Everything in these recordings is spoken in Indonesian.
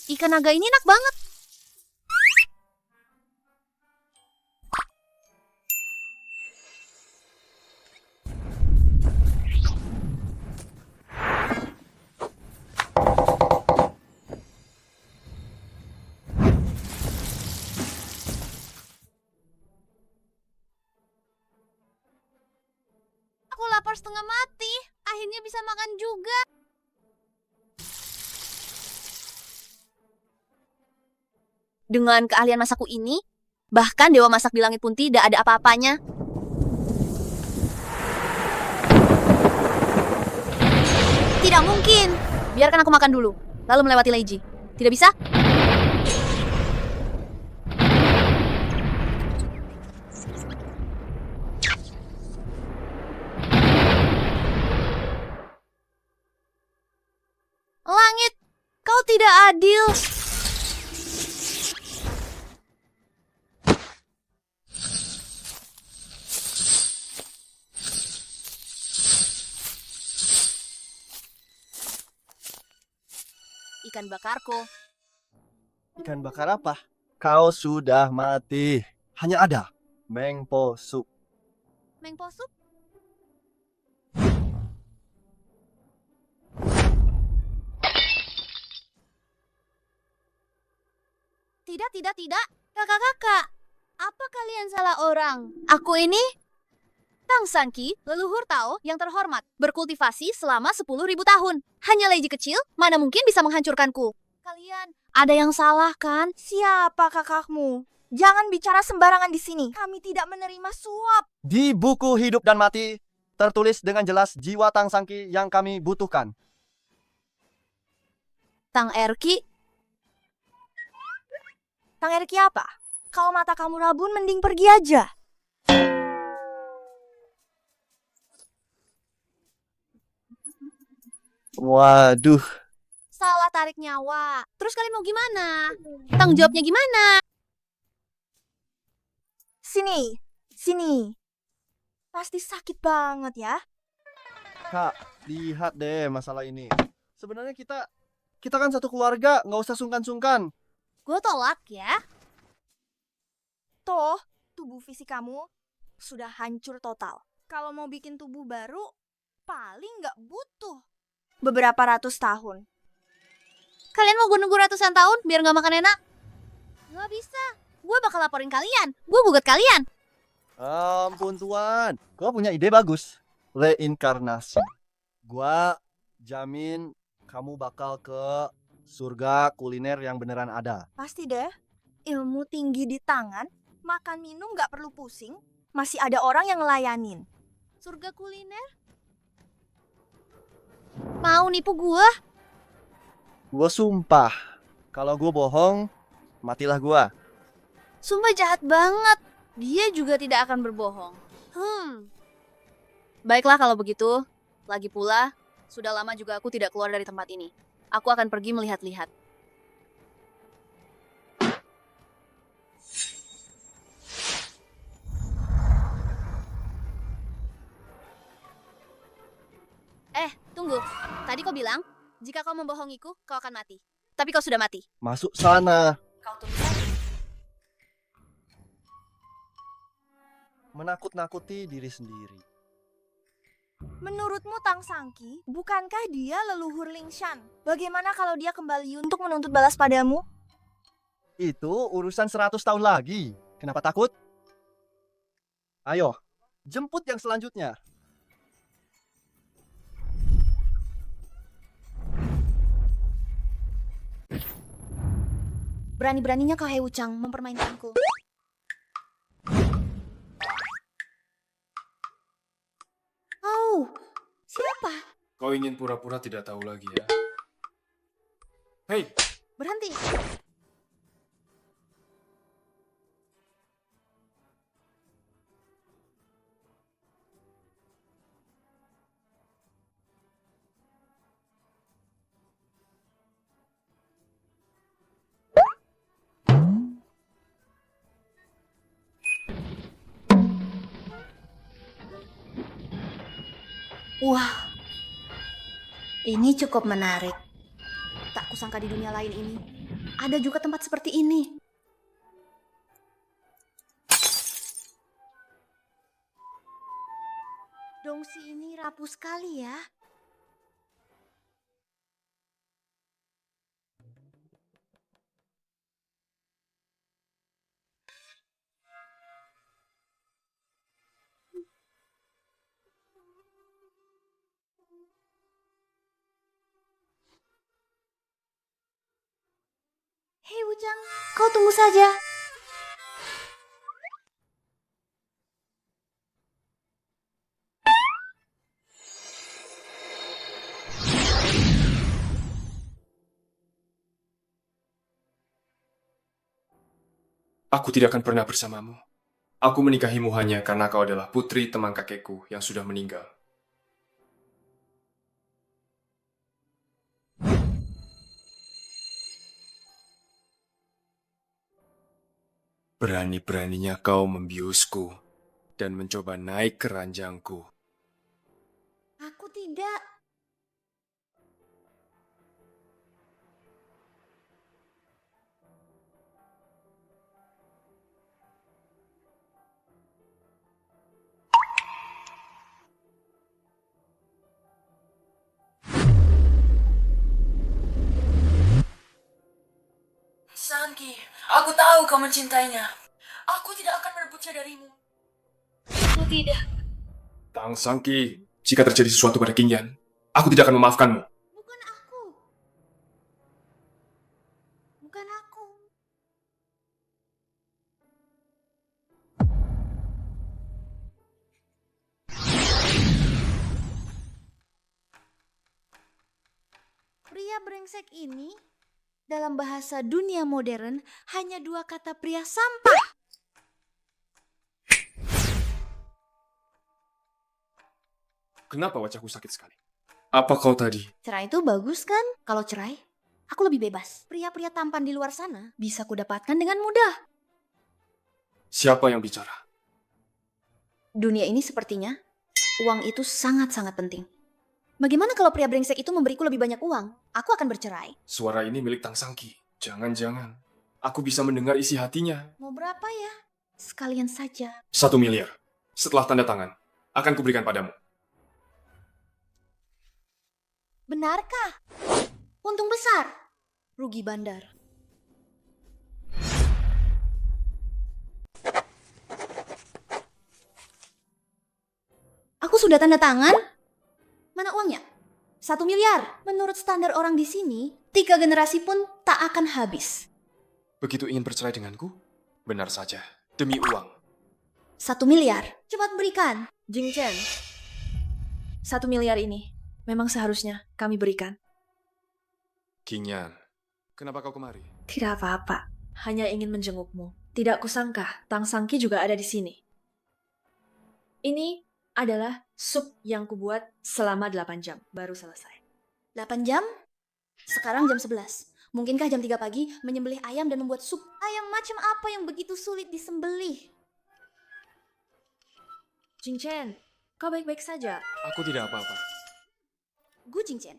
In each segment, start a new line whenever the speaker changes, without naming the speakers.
Ikan naga ini enak banget. Aku lapar setengah mati. Akhirnya bisa makan juga. Dengan keahlian masakku ini, bahkan dewa masak di langit pun tidak ada apa-apanya. Tidak mungkin. Biarkan aku makan dulu, lalu melewati Leiji. Tidak bisa? Langit, kau tidak adil. Ikan bakarku.
Ikan bakar apa? Kau sudah mati. Hanya ada Mengpo Sup.
Mengpo sup? Tidak. Kakak-kakak, apa kalian salah orang? Aku ini Tang Sangki, leluhur Tao yang terhormat, berkultivasi selama 10.000 tahun. Hanya Leiji kecil, mana mungkin bisa menghancurkanku? Kalian, ada yang salah kan?
Siapa kakakmu? Jangan bicara sembarangan di sini. Kami tidak menerima suap.
Di buku Hidup dan Mati, tertulis dengan jelas jiwa Tang Sangki yang kami butuhkan.
Tang Erki,
Tang Erki apa? Kalau mata kamu rabun, mending pergi aja.
Waduh,
salah tarik nyawa. Terus kalian mau gimana? Tanggung jawabnya gimana?
Sini. Pasti sakit banget ya.
Kak, lihat deh masalah ini. Sebenarnya kita kan satu keluarga, nggak usah sungkan-sungkan.
Gue tolak ya.
Toh, tubuh fisik kamu sudah hancur total. Kalau mau bikin tubuh baru, paling nggak butuh beberapa ratus tahun.
Kalian mau gue nunggu ratusan tahun biar gak makan enak? Gak bisa. Gue bakal laporin kalian. Gue gugat kalian.
Ampun Tuan, gua punya ide bagus. Reinkarnasi. Gua jamin kamu bakal ke surga kuliner yang beneran ada.
Pasti deh. Ilmu tinggi di tangan, makan minum nggak perlu pusing, masih ada orang yang ngelayanin.
Surga kuliner? Mau nipu gue?
Gua sumpah, kalau gua bohong, matilah gua.
Sumpah jahat banget. Dia juga tidak akan berbohong. Baiklah kalau begitu. Lagi pula, sudah lama juga aku tidak keluar dari tempat ini. Aku akan pergi melihat-lihat. Tunggu. Tadi kau bilang, jika kau membohongiku, kau akan mati. Tapi kau sudah mati.
Masuk sana.
Kau tunggu saja.
Menakut-nakuti diri sendiri.
Menurutmu Tang Sangki, bukankah dia leluhur Lingshan? Bagaimana kalau dia kembali untuk menuntut balas padamu?
Itu urusan 100 tahun lagi. Kenapa takut? Ayo, jemput yang selanjutnya.
Berani-beraninya kau He Wuchang mempermainkanku. Oh, siapa?
Kau ingin pura-pura tidak tahu lagi ya? Hei,
Berhenti. Wah, ini cukup menarik. Tak kusangka di dunia lain ini ada juga tempat seperti ini. Dongsi ini rapuh sekali ya. Hei Wujang, kau tunggu saja.
Aku tidak akan pernah bersamamu. Aku menikahimu hanya karena kau adalah putri teman kakekku yang sudah meninggal. Berani-beraninya kau membiusku dan mencoba naik ke ranjangku.
Aku tidak.
Sanki, aku tahu kau mencintainya. Aku tidak akan merebutnya darimu. Aku tidak.
Tang Sangki, jika terjadi sesuatu pada Qingyan, aku tidak akan memaafkanmu.
Bukan aku. Bukan aku. Pria brengsek ini dalam bahasa dunia modern hanya dua kata pria sampah.
Kenapa wajahku sakit sekali? Apa kau tadi?
Cerai itu bagus kan? Kalau cerai, aku lebih bebas. Pria-pria tampan di luar sana bisa kudapatkan dengan mudah.
Siapa yang bicara?
Dunia ini sepertinya uang itu sangat-sangat penting. Bagaimana kalau pria brengsek itu memberiku lebih banyak uang? Aku akan bercerai.
Suara ini milik Tang Sangki. Jangan-jangan aku bisa mendengar isi hatinya.
Mau berapa ya? Sekalian saja.
1 miliar. Setelah tanda tangan, akan kuberikan padamu.
Benarkah? Untung besar. Rugi bandar. Aku sudah tanda tangan. Mana uangnya? 1 miliar. Menurut standar orang di sini, 3 generasi pun tak akan habis.
Begitu ingin bercerai denganku? Benar saja, demi uang.
1 miliar. Cepat berikan.
Jing Chen, 1 miliar ini memang seharusnya kami berikan.
Qingyan, kenapa kau kemari?
Tidak apa-apa, hanya ingin menjengukmu. Tidak kusangka Tang Sangki juga ada di sini. Ini adalah sup yang kubuat selama 8 jam, baru selesai.
8 jam? Sekarang jam 11. Mungkinkah jam 3 pagi menyembelih ayam dan membuat sup? Ayam macam apa yang begitu sulit disembelih?
Jing Chen, kau baik-baik saja.
Aku tidak apa-apa.
Gu Jingchen,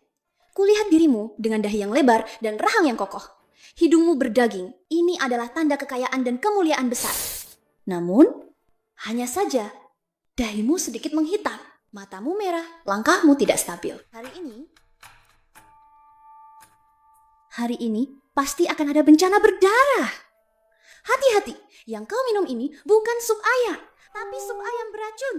kulihat dirimu dengan dahi yang lebar dan rahang yang kokoh. Hidungmu berdaging. Ini adalah tanda kekayaan dan kemuliaan besar. Namun, hanya saja dahimu sedikit menghitam. Matamu merah, langkahmu tidak stabil. Hari ini pasti akan ada bencana berdarah. Hati-hati, yang kau minum ini bukan sup ayam, tapi sup ayam beracun.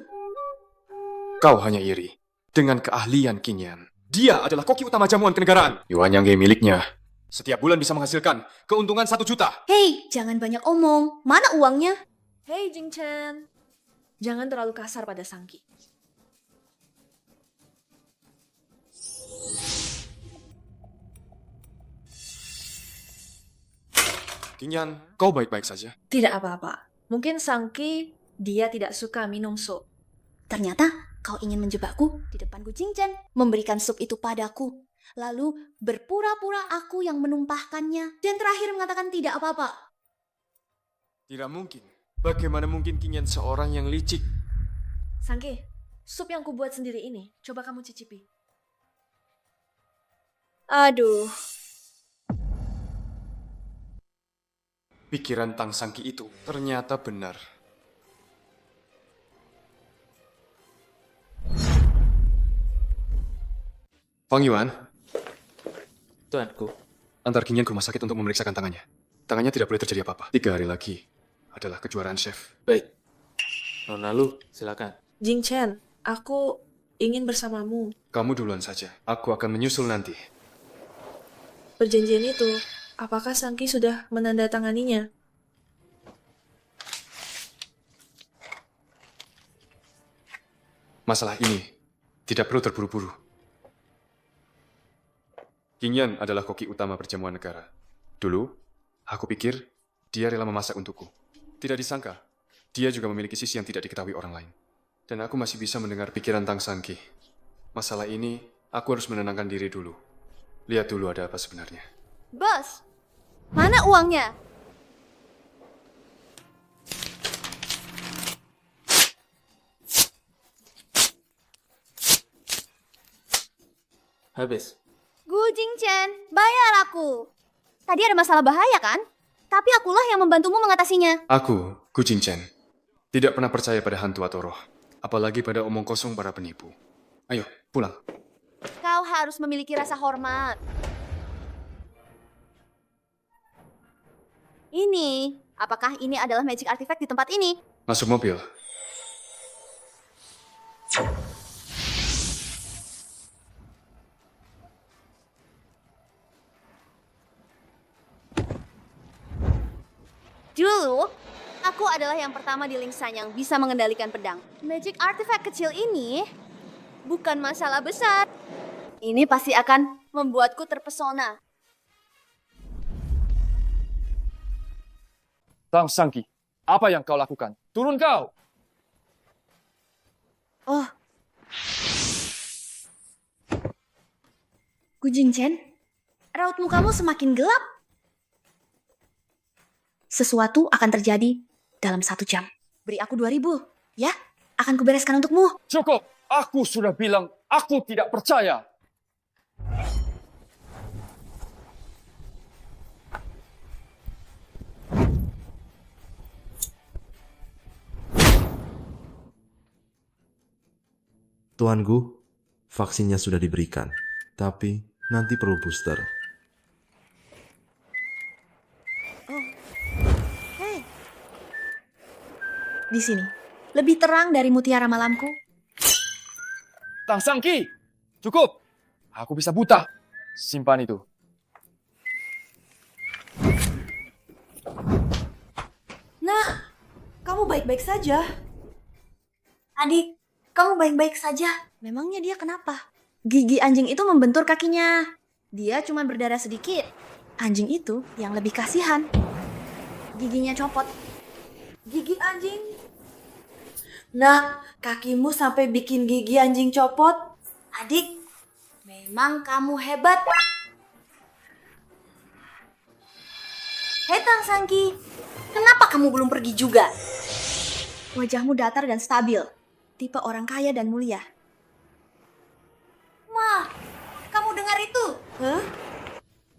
Kau hanya iri dengan keahlian Qingyan. Dia adalah koki utama jamuan kenegaraan. Yuan Yang Ge miliknya. Setiap bulan bisa menghasilkan keuntungan 1 juta.
Hei, jangan banyak omong. Mana uangnya?
Hei Jing Chen, jangan terlalu kasar pada Sangki.
Qingyan, kau baik-baik saja.
Tidak apa-apa, mungkin Sangki dia tidak suka minum sup.
Ternyata kau ingin menjebakku di depan Gu Jingchen, memberikan sup itu padaku, lalu berpura-pura aku yang menumpahkannya, dan terakhir mengatakan tidak apa-apa.
Tidak mungkin. Bagaimana mungkin Qingyan seorang yang licik?
Sangki, sup yang kubuat sendiri ini, coba kamu cicipi. Aduh.
Pikiran Tang Sangki itu ternyata benar. Fang Yuan,
Tuanku,
antar Qingyan ke rumah sakit untuk memeriksakan tangannya. Tangannya tidak boleh terjadi apa-apa. 3 hari lagi adalah kejuaraan chef.
baik. Nona Lu, silakan.
Jing Chen, aku ingin bersamamu.
Kamu duluan saja. Aku akan menyusul nanti.
Perjanjian itu, apakah Sangki sudah menandatanganinya?
Masalah ini tidak perlu terburu-buru. Qingyan adalah koki utama perjamuan negara. Dulu, aku pikir dia rela memasak untukku. Tidak disangka, dia juga memiliki sisi yang tidak diketahui orang lain. Dan aku masih bisa mendengar pikiran Tang Sangki. Masalah ini, aku harus menenangkan diri dulu. Lihat dulu ada apa sebenarnya.
Bos, mana uangnya?
Habis.
Gu Jingchen, bayar aku. Tadi ada masalah bahaya kan? Tapi akulah yang membantumu mengatasinya.
Aku, Gu Jingchen, tidak pernah percaya pada hantu atau roh. Apalagi pada omong kosong para penipu. Ayo, pulang.
Kau harus memiliki rasa hormat. Ini, apakah ini adalah magic artifact di tempat ini?
Masuk mobil.
Dulu, aku adalah yang pertama di Lingshan yang bisa mengendalikan pedang. Magic artifact kecil ini bukan masalah besar. Ini pasti akan membuatku terpesona.
Tang Sangki, apa yang kau lakukan? Turun kau!
Oh. Gu Jingchen, raut mukamu semakin gelap. Sesuatu akan terjadi dalam 1 jam. Beri aku 2.000, ya? Akan kubereskan untukmu.
Cukup! Aku sudah bilang, aku tidak percaya!
Tuan Gu, vaksinnya sudah diberikan, tapi nanti perlu booster.
Hei. Di sini, lebih terang dari mutiara malamku.
Tang Sangki! Cukup! Aku bisa buta. Simpan itu.
Nah, kamu baik-baik saja.
Adik, kamu baik-baik saja. Memangnya dia kenapa? Gigi anjing itu membentur kakinya. Dia cuma berdarah sedikit. Anjing itu yang lebih kasihan. Giginya copot.
Gigi anjing. Nah, kakimu sampai bikin gigi anjing copot.
Adik, memang kamu hebat. Hei Tang Sangki, kenapa kamu belum pergi juga? Wajahmu datar dan stabil. Tipe orang kaya dan mulia. Ma, kamu dengar itu?
Hah?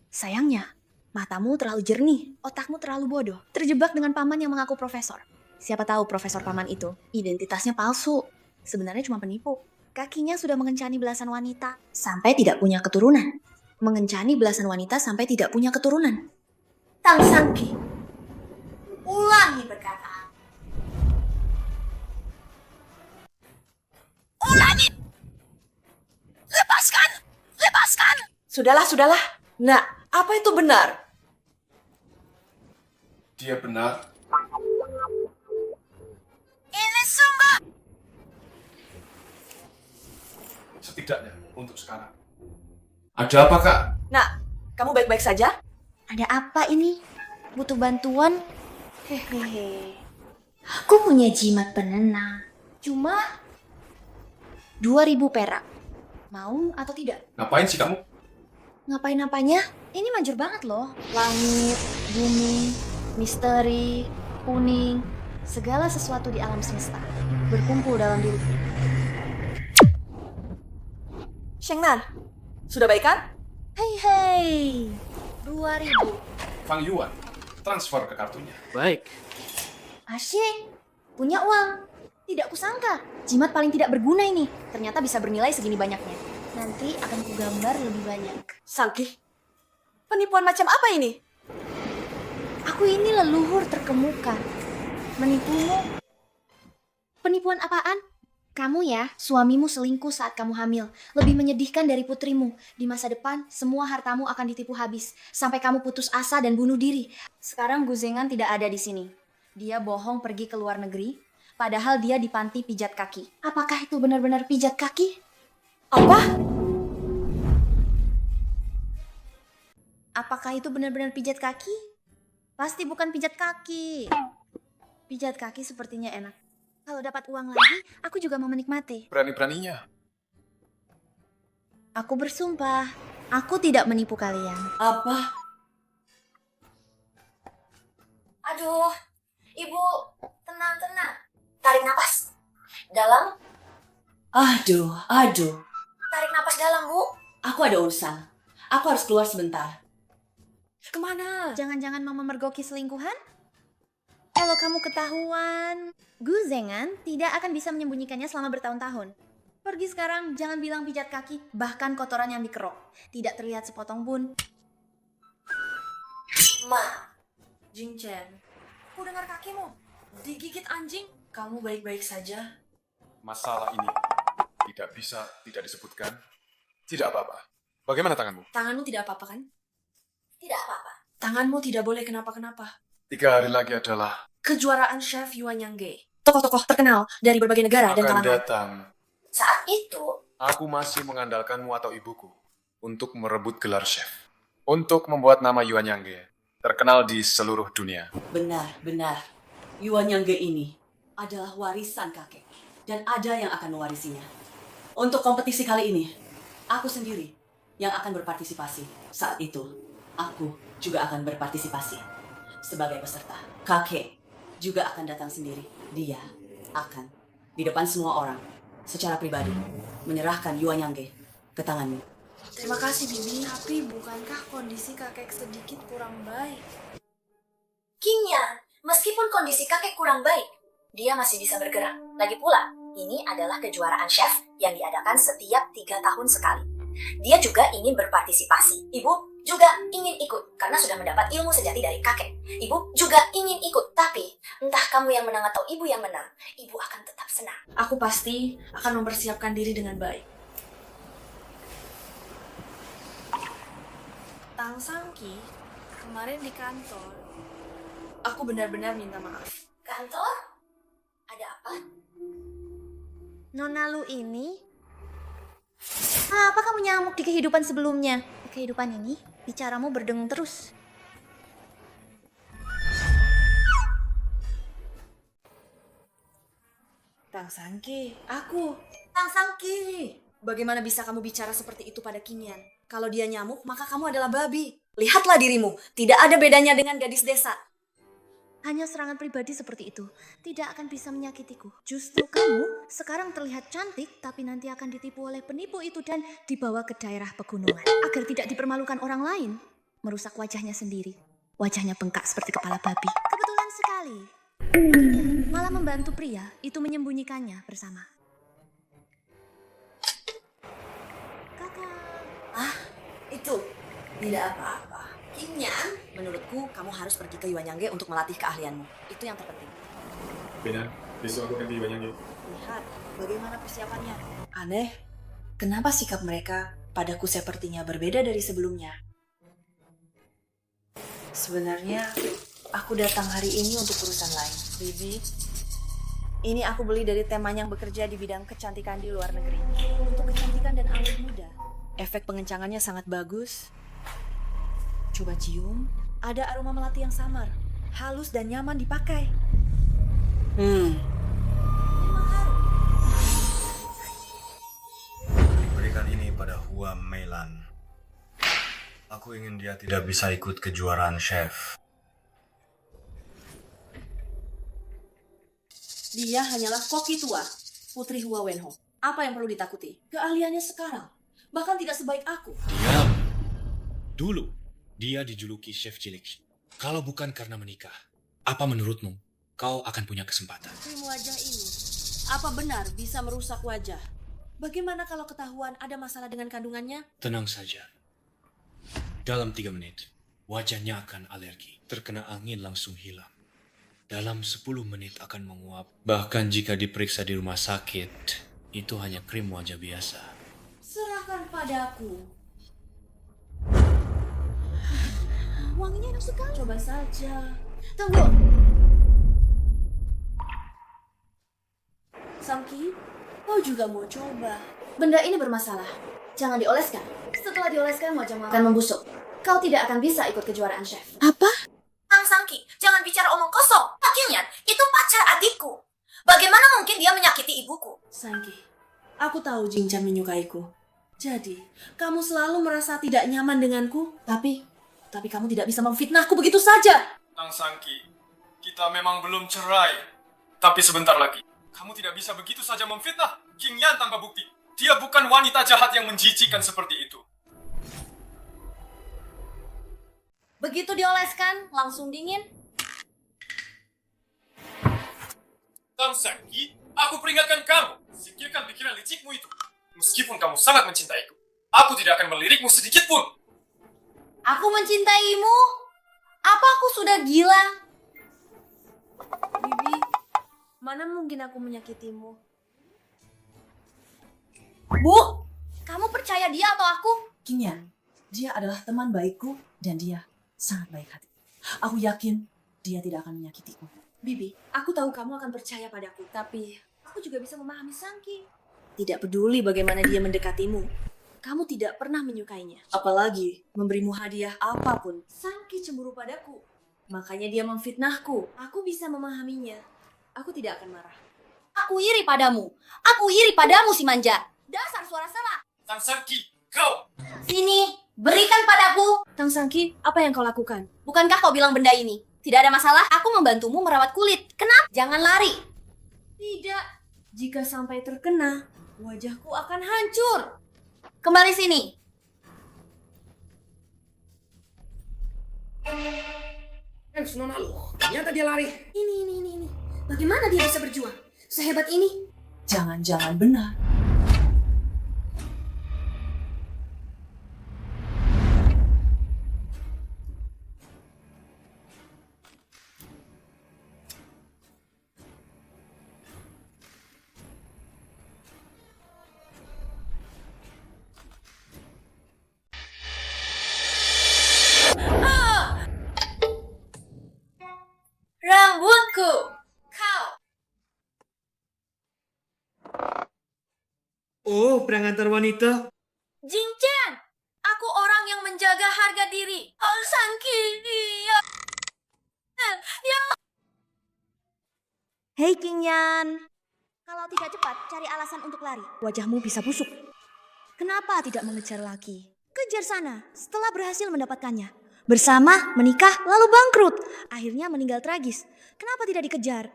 Sayangnya, matamu terlalu jernih, otakmu terlalu bodoh. Terjebak dengan paman yang mengaku profesor. Siapa tahu profesor paman itu identitasnya palsu. Sebenarnya cuma penipu. Kakinya sudah mengencani belasan wanita sampai tidak punya keturunan. Mengencani belasan wanita sampai tidak punya keturunan. Tang Sangki, ulangi perkataan. Ulangi! Lepaskan! Lepaskan!
Sudahlah, sudahlah. Nah, apa itu benar?
Dia benar.
Ini sungguh...
Setidaknya untuk sekarang. Ada apa, Kak?
Nah, kamu baik-baik saja?
Ada apa ini? Butuh bantuan? Hehehe. Aku punya jimat penenang. Cuma 2.000 perak. Mau atau tidak?
Ngapain sih kamu?
Ngapain apanya? Ini manjur banget loh. Langit, bumi, misteri, kuning, segala sesuatu di alam semesta berkumpul dalam diriku.
Shengnan, sudah baik kan?
Hei, 2.000.
Fang Yuan, transfer ke kartunya.
Baik.
Asyik, punya uang. Tidak kusangka, jimat paling tidak berguna ini. Ternyata bisa bernilai segini banyaknya. Nanti akan kugambar lebih banyak.
Sangki, penipuan macam apa ini?
Aku ini leluhur terkemuka. Menipumu? Penipuan apaan? Kamu ya, suamimu selingkuh saat kamu hamil. Lebih menyedihkan dari putrimu. Di masa depan, semua hartamu akan ditipu habis. Sampai kamu putus asa dan bunuh diri. Sekarang Guzengan tidak ada di sini. Dia bohong pergi ke luar negeri, padahal dia di panti pijat kaki. Apakah itu benar-benar pijat kaki?
Apa?
Apakah itu benar-benar pijat kaki? Pasti bukan pijat kaki. Pijat kaki sepertinya enak. Kalau dapat uang lagi, aku juga mau menikmati.
Berani-beraninya.
Aku bersumpah, aku tidak menipu kalian.
Apa? Aduh, Ibu, tenang. Tarik napas. Dalam. Aduh. Tarik napas dalam, Bu. Aku ada urusan. Aku harus keluar sebentar. Kemana?
Jangan-jangan mau memergoki selingkuhan? Kalau kamu ketahuan, Guzengan tidak akan bisa menyembunyikannya selama bertahun-tahun. Pergi sekarang, jangan bilang pijat kaki, bahkan kotoran yang dikerok. Tidak terlihat sepotong pun.
Ma, Jingchen, aku dengar kakimu digigit anjing. Kamu baik-baik saja?
Masalah ini tidak bisa tidak disebutkan. Tidak apa-apa. Bagaimana tanganmu?
Tanganmu tidak apa-apa kan? Tidak apa-apa. Tanganmu tidak boleh kenapa-kenapa.
3 hari lagi adalah
Kejuaraan Chef Yuan Yangge. Tokoh-tokoh terkenal dari berbagai negara dan
akan
kalangan.
datang.
Saat itu,
Aku masih mengandalkanmu atau ibuku untuk merebut gelar chef. Untuk membuat nama Yuan Yangge terkenal di seluruh dunia.
benar. Yuan Yangge ini adalah warisan kakek. Dan ada yang akan mewarisinya. Untuk kompetisi kali ini, aku sendiri yang akan berpartisipasi. Saat itu, aku juga akan berpartisipasi sebagai peserta. Kakek juga akan datang sendiri. Dia akan di depan semua orang secara pribadi menyerahkan Yuan Yangge ke tanganmu.
Terima kasih, Bibi. Tapi bukankah kondisi kakek sedikit kurang baik?
Qingyan, meskipun kondisi kakek kurang baik, dia masih bisa bergerak. Lagi pula, ini adalah kejuaraan chef yang diadakan setiap 3 tahun sekali. Dia juga ingin berpartisipasi. Ibu juga ingin ikut karena sudah mendapat ilmu sejati dari kakek. Ibu juga ingin ikut, tapi entah kamu yang menang atau ibu yang menang, ibu akan tetap senang.
Aku pasti akan mempersiapkan diri dengan baik. Tang Sangki, kemarin di kantor, aku benar-benar minta maaf.
Kantor? Ada apa?
Nona Lu ini? Apa kamu nyamuk di kehidupan sebelumnya? Di kehidupan ini, bicaramu berdengung terus.
Tang Sangki, aku.
Tang Sangki, bagaimana bisa kamu bicara seperti itu pada Qingyan? Kalau dia nyamuk, maka kamu adalah babi. Lihatlah dirimu, tidak ada bedanya dengan gadis desa.
Hanya serangan pribadi seperti itu tidak akan bisa menyakitiku. Justru kamu sekarang terlihat cantik, tapi nanti akan ditipu oleh penipu itu dan dibawa ke daerah pegunungan. Agar tidak dipermalukan orang lain, merusak wajahnya sendiri. Wajahnya bengkak seperti kepala babi. Kebetulan sekali. Malah membantu pria itu menyembunyikannya bersama. Kakak.
Itu tidak apa-apa. Qingyan, menurutku kamu harus pergi ke Yuan Yangge untuk melatih keahlianmu. Itu yang terpenting.
Benar, besok aku akan di Yuan Yangge.
Lihat bagaimana persiapannya. Aneh, kenapa sikap mereka padaku sepertinya berbeda dari sebelumnya? Sebenarnya, aku datang hari ini untuk urusan lain.
Bibi, ini aku beli dari teman yang bekerja di bidang kecantikan di luar negeri. Untuk kecantikan dan awet muda.
Efek pengencangannya sangat bagus. Coba cium. Ada aroma melati yang samar, halus dan nyaman dipakai.
Berikan ini pada Hua Meilan. Aku ingin dia tidak bisa ikut kejuaraan chef.
Dia hanyalah koki tua, putri Hua Wenho. Apa yang perlu ditakuti? Keahliannya sekarang, bahkan tidak sebaik aku.
Diam. Dulu, dia dijuluki chef cilik. Kalau bukan karena menikah, apa menurutmu kau akan punya kesempatan?
Krim wajah ini, apa benar bisa merusak wajah? Bagaimana kalau ketahuan ada masalah dengan kandungannya?
Tenang saja. Dalam 3 menit, wajahnya akan alergi. Terkena angin langsung hilang. Dalam 10 menit akan menguap. Bahkan jika diperiksa di rumah sakit, itu hanya krim wajah biasa.
Serahkan padaku. Wanginya enak sekali. Coba saja.
Tunggu.
Sangki, kau juga mau coba?
Benda ini bermasalah. Jangan dioleskan. Setelah dioleskan, wajahmu akan membusuk. Kau tidak akan bisa ikut kejuaraan chef.
Apa?
Kang Sangki, jangan bicara omong kosong. Pak Kinyan, itu pacar adikku. Bagaimana mungkin dia menyakiti ibuku?
Sangki, aku tahu Jinjan menyukaiku. Jadi, kamu selalu merasa tidak nyaman denganku. Tapi kamu tidak bisa memfitnahku begitu saja.
Kang Sangki, kita memang belum cerai. Tapi sebentar lagi, kamu tidak bisa begitu saja memfitnah King Yan tanpa bukti. Dia bukan wanita jahat yang menjijikan seperti itu.
Begitu dioleskan, langsung dingin.
Kang Sangki, aku peringatkan kamu. Singkirkan pikiran licikmu itu. Meskipun kamu sangat mencintaiku, aku tidak akan melirikmu sedikit pun.
Aku mencintaimu? Apa aku sudah gila?
Bibi, mana mungkin aku menyakitimu?
Bu, kamu percaya dia atau aku?
Kinyan, dia adalah teman baikku dan dia sangat baik hati. Aku yakin dia tidak akan menyakitiku. Bibi, aku tahu kamu akan percaya padaku, tapi aku juga bisa memahami Sangki. Tidak peduli bagaimana dia mendekatimu, kamu tidak pernah menyukainya. Apalagi memberimu hadiah apapun. Sangki cemburu padaku, makanya dia memfitnahku. Aku bisa memahaminya. Aku tidak akan marah.
Aku iri padamu. Aku iri padamu si manja. Dasar suara salah.
Kang Sangki, kau!
Sini, berikan padaku.
Tang Sangki, apa yang kau lakukan?
Bukankah kau bilang benda ini? Tidak ada masalah, aku membantumu merawat kulit. Kenapa? Jangan lari.
Tidak. Jika sampai terkena, wajahku akan hancur.
Kembali sini.
Ternyata dia lari. Ini. Bagaimana dia bisa berjuang? Sehebat ini? Jangan-jangan benar.
Rambutku. Kau.
Oh, perangantar wanita.
Jinchen. Aku orang yang menjaga harga diri. Oh, Sangki. Iya.
Hei Kinyan, kalau tidak cepat cari alasan untuk lari. Wajahmu bisa busuk. Kenapa tidak mengejar lagi? Kejar sana setelah berhasil mendapatkannya. Bersama, menikah, lalu bangkrut. Akhirnya meninggal tragis. Kenapa tidak dikejar?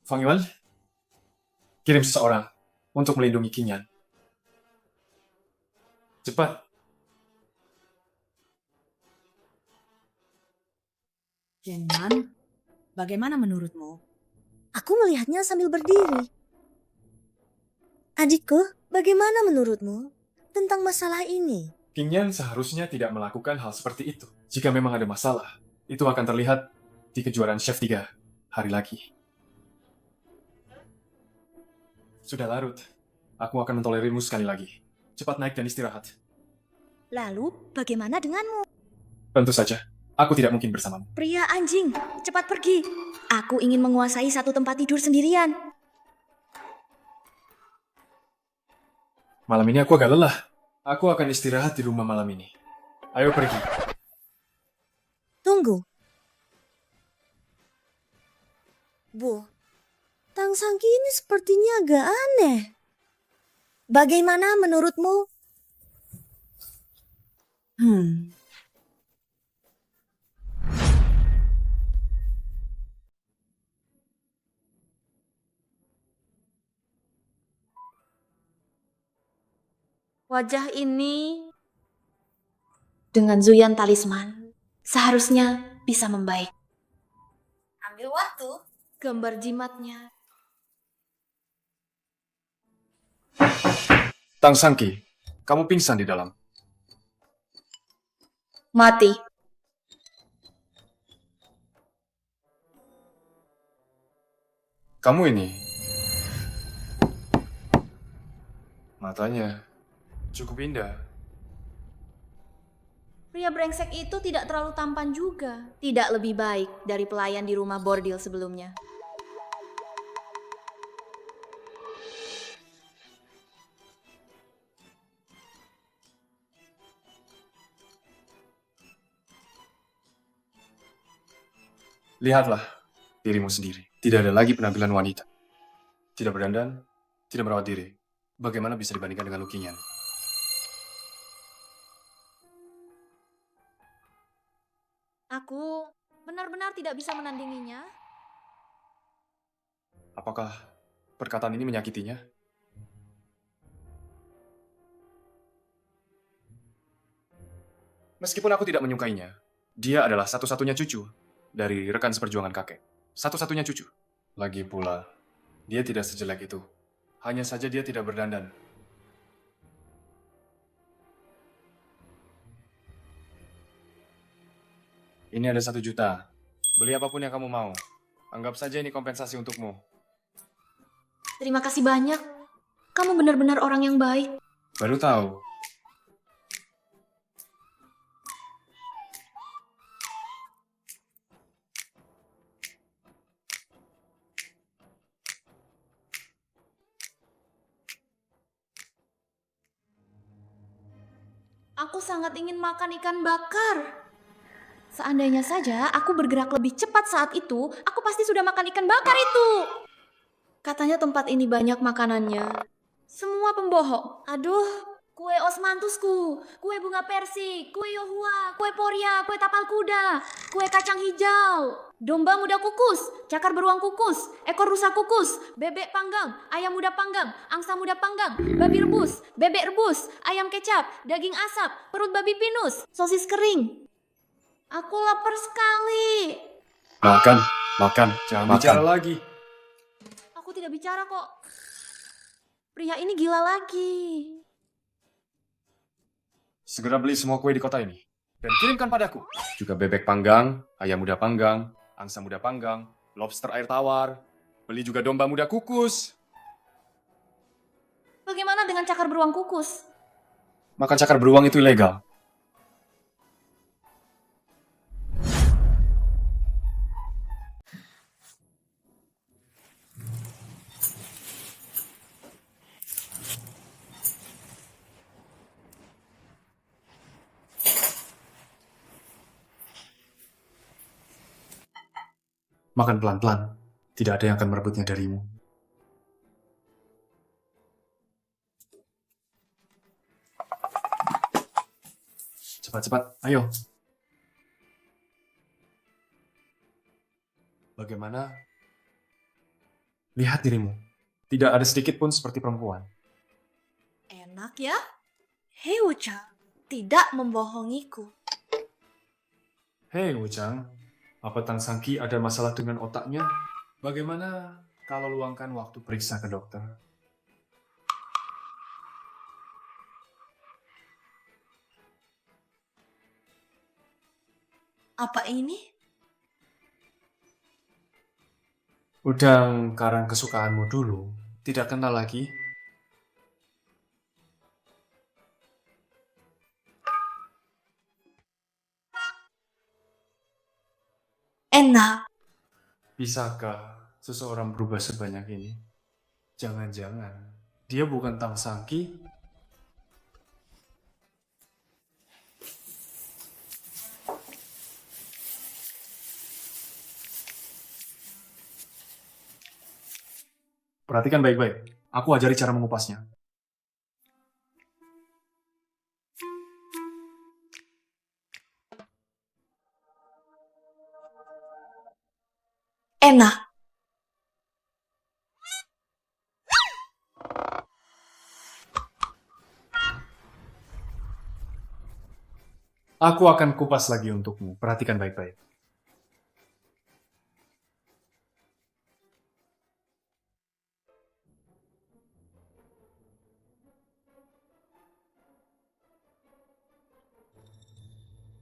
Fang Yuan, kirim seseorang untuk melindungi Kinyan. Cepat.
Kinyan, bagaimana menurutmu?
Aku melihatnya sambil berdiri. Adikku, bagaimana menurutmu tentang masalah ini?
Kinyan seharusnya tidak melakukan hal seperti itu. Jika memang ada masalah, itu akan terlihat di kejuaraan Chef 3 hari lagi. Sudah larut. Aku akan mentolerirmu sekali lagi. Cepat naik dan istirahat.
Lalu, bagaimana denganmu?
Tentu saja, aku tidak mungkin bersamamu.
Pria anjing, cepat pergi. Aku ingin menguasai satu tempat tidur sendirian.
Malam ini aku agak lelah. Aku akan istirahat di rumah malam ini. Ayo pergi.
Tunggu. Bu, Tang Sangki ini sepertinya agak aneh. Bagaimana menurutmu? Wajah ini dengan Zuyan talisman seharusnya bisa membaik.
Ambil waktu.
Gambar jimatnya.
Tang Sangki, kamu pingsan di dalam.
Mati.
Kamu ini. Matanya cukup indah.
Pria brengsek itu tidak terlalu tampan juga. Tidak lebih baik dari pelayan di rumah bordil sebelumnya.
Lihatlah dirimu sendiri. Tidak ada lagi penampilan wanita. Tidak berdandan, tidak merawat diri. Bagaimana bisa dibandingkan dengan Lukinyan?
Aku benar-benar tidak bisa menandinginya.
Apakah perkataan ini menyakitinya? Meskipun aku tidak menyukainya, dia adalah satu-satunya cucu dari rekan seperjuangan kakek. Satu-satunya cucu. Lagi pula, dia tidak sejelek itu. Hanya saja dia tidak berdandan. Ini ada 1 juta. Beli apapun yang kamu mau. Anggap saja ini kompensasi untukmu.
Terima kasih banyak. Kamu benar-benar orang yang baik.
Baru tahu.
Aku sangat ingin makan ikan bakar. Seandainya saja aku bergerak lebih cepat saat itu, aku pasti sudah makan ikan bakar itu. Katanya tempat ini banyak makanannya. Semua pembohong. Aduh, kue osmantusku, kue bunga persik, kue yohua, kue poria, kue tapal kuda, kue kacang hijau, domba muda kukus, cakar beruang kukus, ekor rusa kukus, bebek panggang, ayam muda panggang, angsa muda panggang, babi rebus, bebek rebus, ayam kecap, daging asap, perut babi pinus, sosis kering. Aku lapar sekali.
Makan, makan, jangan bicara lagi.
Aku tidak bicara kok. Pria ini gila lagi.
Segera beli semua kue di kota ini dan kirimkan padaku. Juga bebek panggang, ayam muda panggang, angsa muda panggang, lobster air tawar. Beli juga domba muda kukus.
Bagaimana dengan cakar beruang kukus?
Makan cakar beruang itu ilegal. Makan pelan-pelan. Tidak ada yang akan merebutnya darimu. Cepat-cepat, ayo. Bagaimana? Lihat dirimu. Tidak ada sedikit pun seperti perempuan.
Enak ya? Hei Wucha, tidak membohongiku.
Hei Wuchang, apa Tang Sangki ada masalah dengan otaknya? Bagaimana kalau luangkan waktu periksa ke dokter?
Apa ini?
Udang karang kesukaanmu dulu, tidak kenal lagi?
Enak.
Bisakah seseorang berubah sebanyak ini? Jangan-jangan dia bukan Tang Sangki? Perhatikan baik-baik. Aku ajari cara mengupasnya.
Enak.
Aku akan kupas lagi untukmu. Perhatikan baik-baik.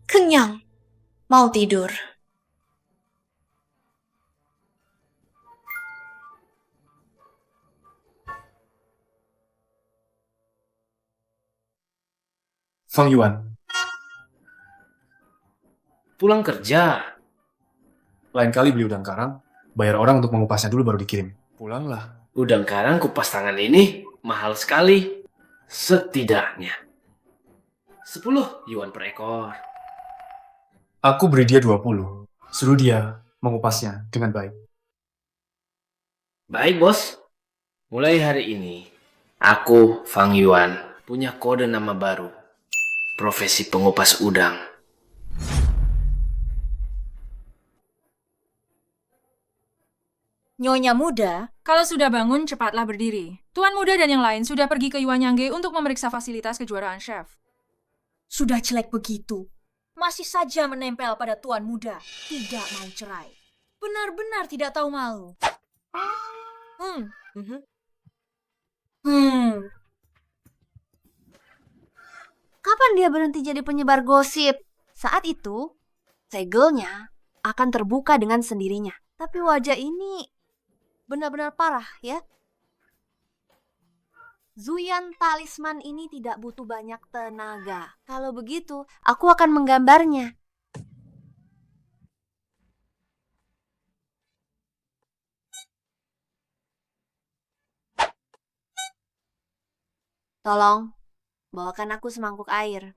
Kenyang. Mau tidur.
Fang Yuan,
Pulang kerja.
lain kali beli udang karang, bayar orang untuk mengupasnya dulu baru dikirim. Pulanglah.
Udang karang kupas tangan ini mahal sekali. Setidaknya 10 yuan per ekor.
Aku beri dia 20. Suruh dia mengupasnya dengan baik.
Baik, bos. Mulai hari ini, aku, Fang Yuan, punya kode nama baru. Profesi pengupas udang.
Nyonya muda, kalau sudah bangun, cepatlah berdiri. Tuan muda dan yang lain sudah pergi ke Yuanyangge untuk memeriksa fasilitas kejuaraan chef.
Sudah jelek begitu. Masih saja menempel pada tuan muda. Tidak mau cerai. Benar-benar tidak tahu malu.
Kapan dia berhenti jadi penyebar gosip? Saat itu, segelnya akan terbuka dengan sendirinya. Tapi wajah ini benar-benar parah ya. Zuyan talisman ini tidak butuh banyak tenaga. Kalau begitu, aku akan menggambarnya. Tolong, bawakan aku semangkuk air.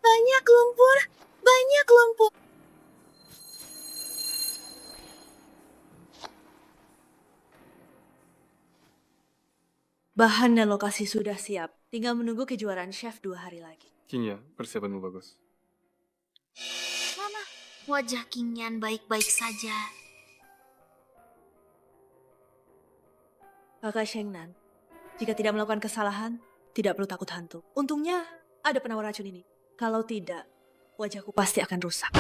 Banyak lumpur. Banyak lumpur. Bahan dan lokasi sudah siap. Tinggal menunggu kejuaraan chef 2 hari lagi.
King ya, persiapanmu bagus.
Mama, wajah Kingyan baik-baik saja.
Kakak Shengnan, jika tidak melakukan kesalahan, tidak perlu takut hantu. Untungnya ada penawar racun ini. Kalau tidak, wajahku pasti akan rusak.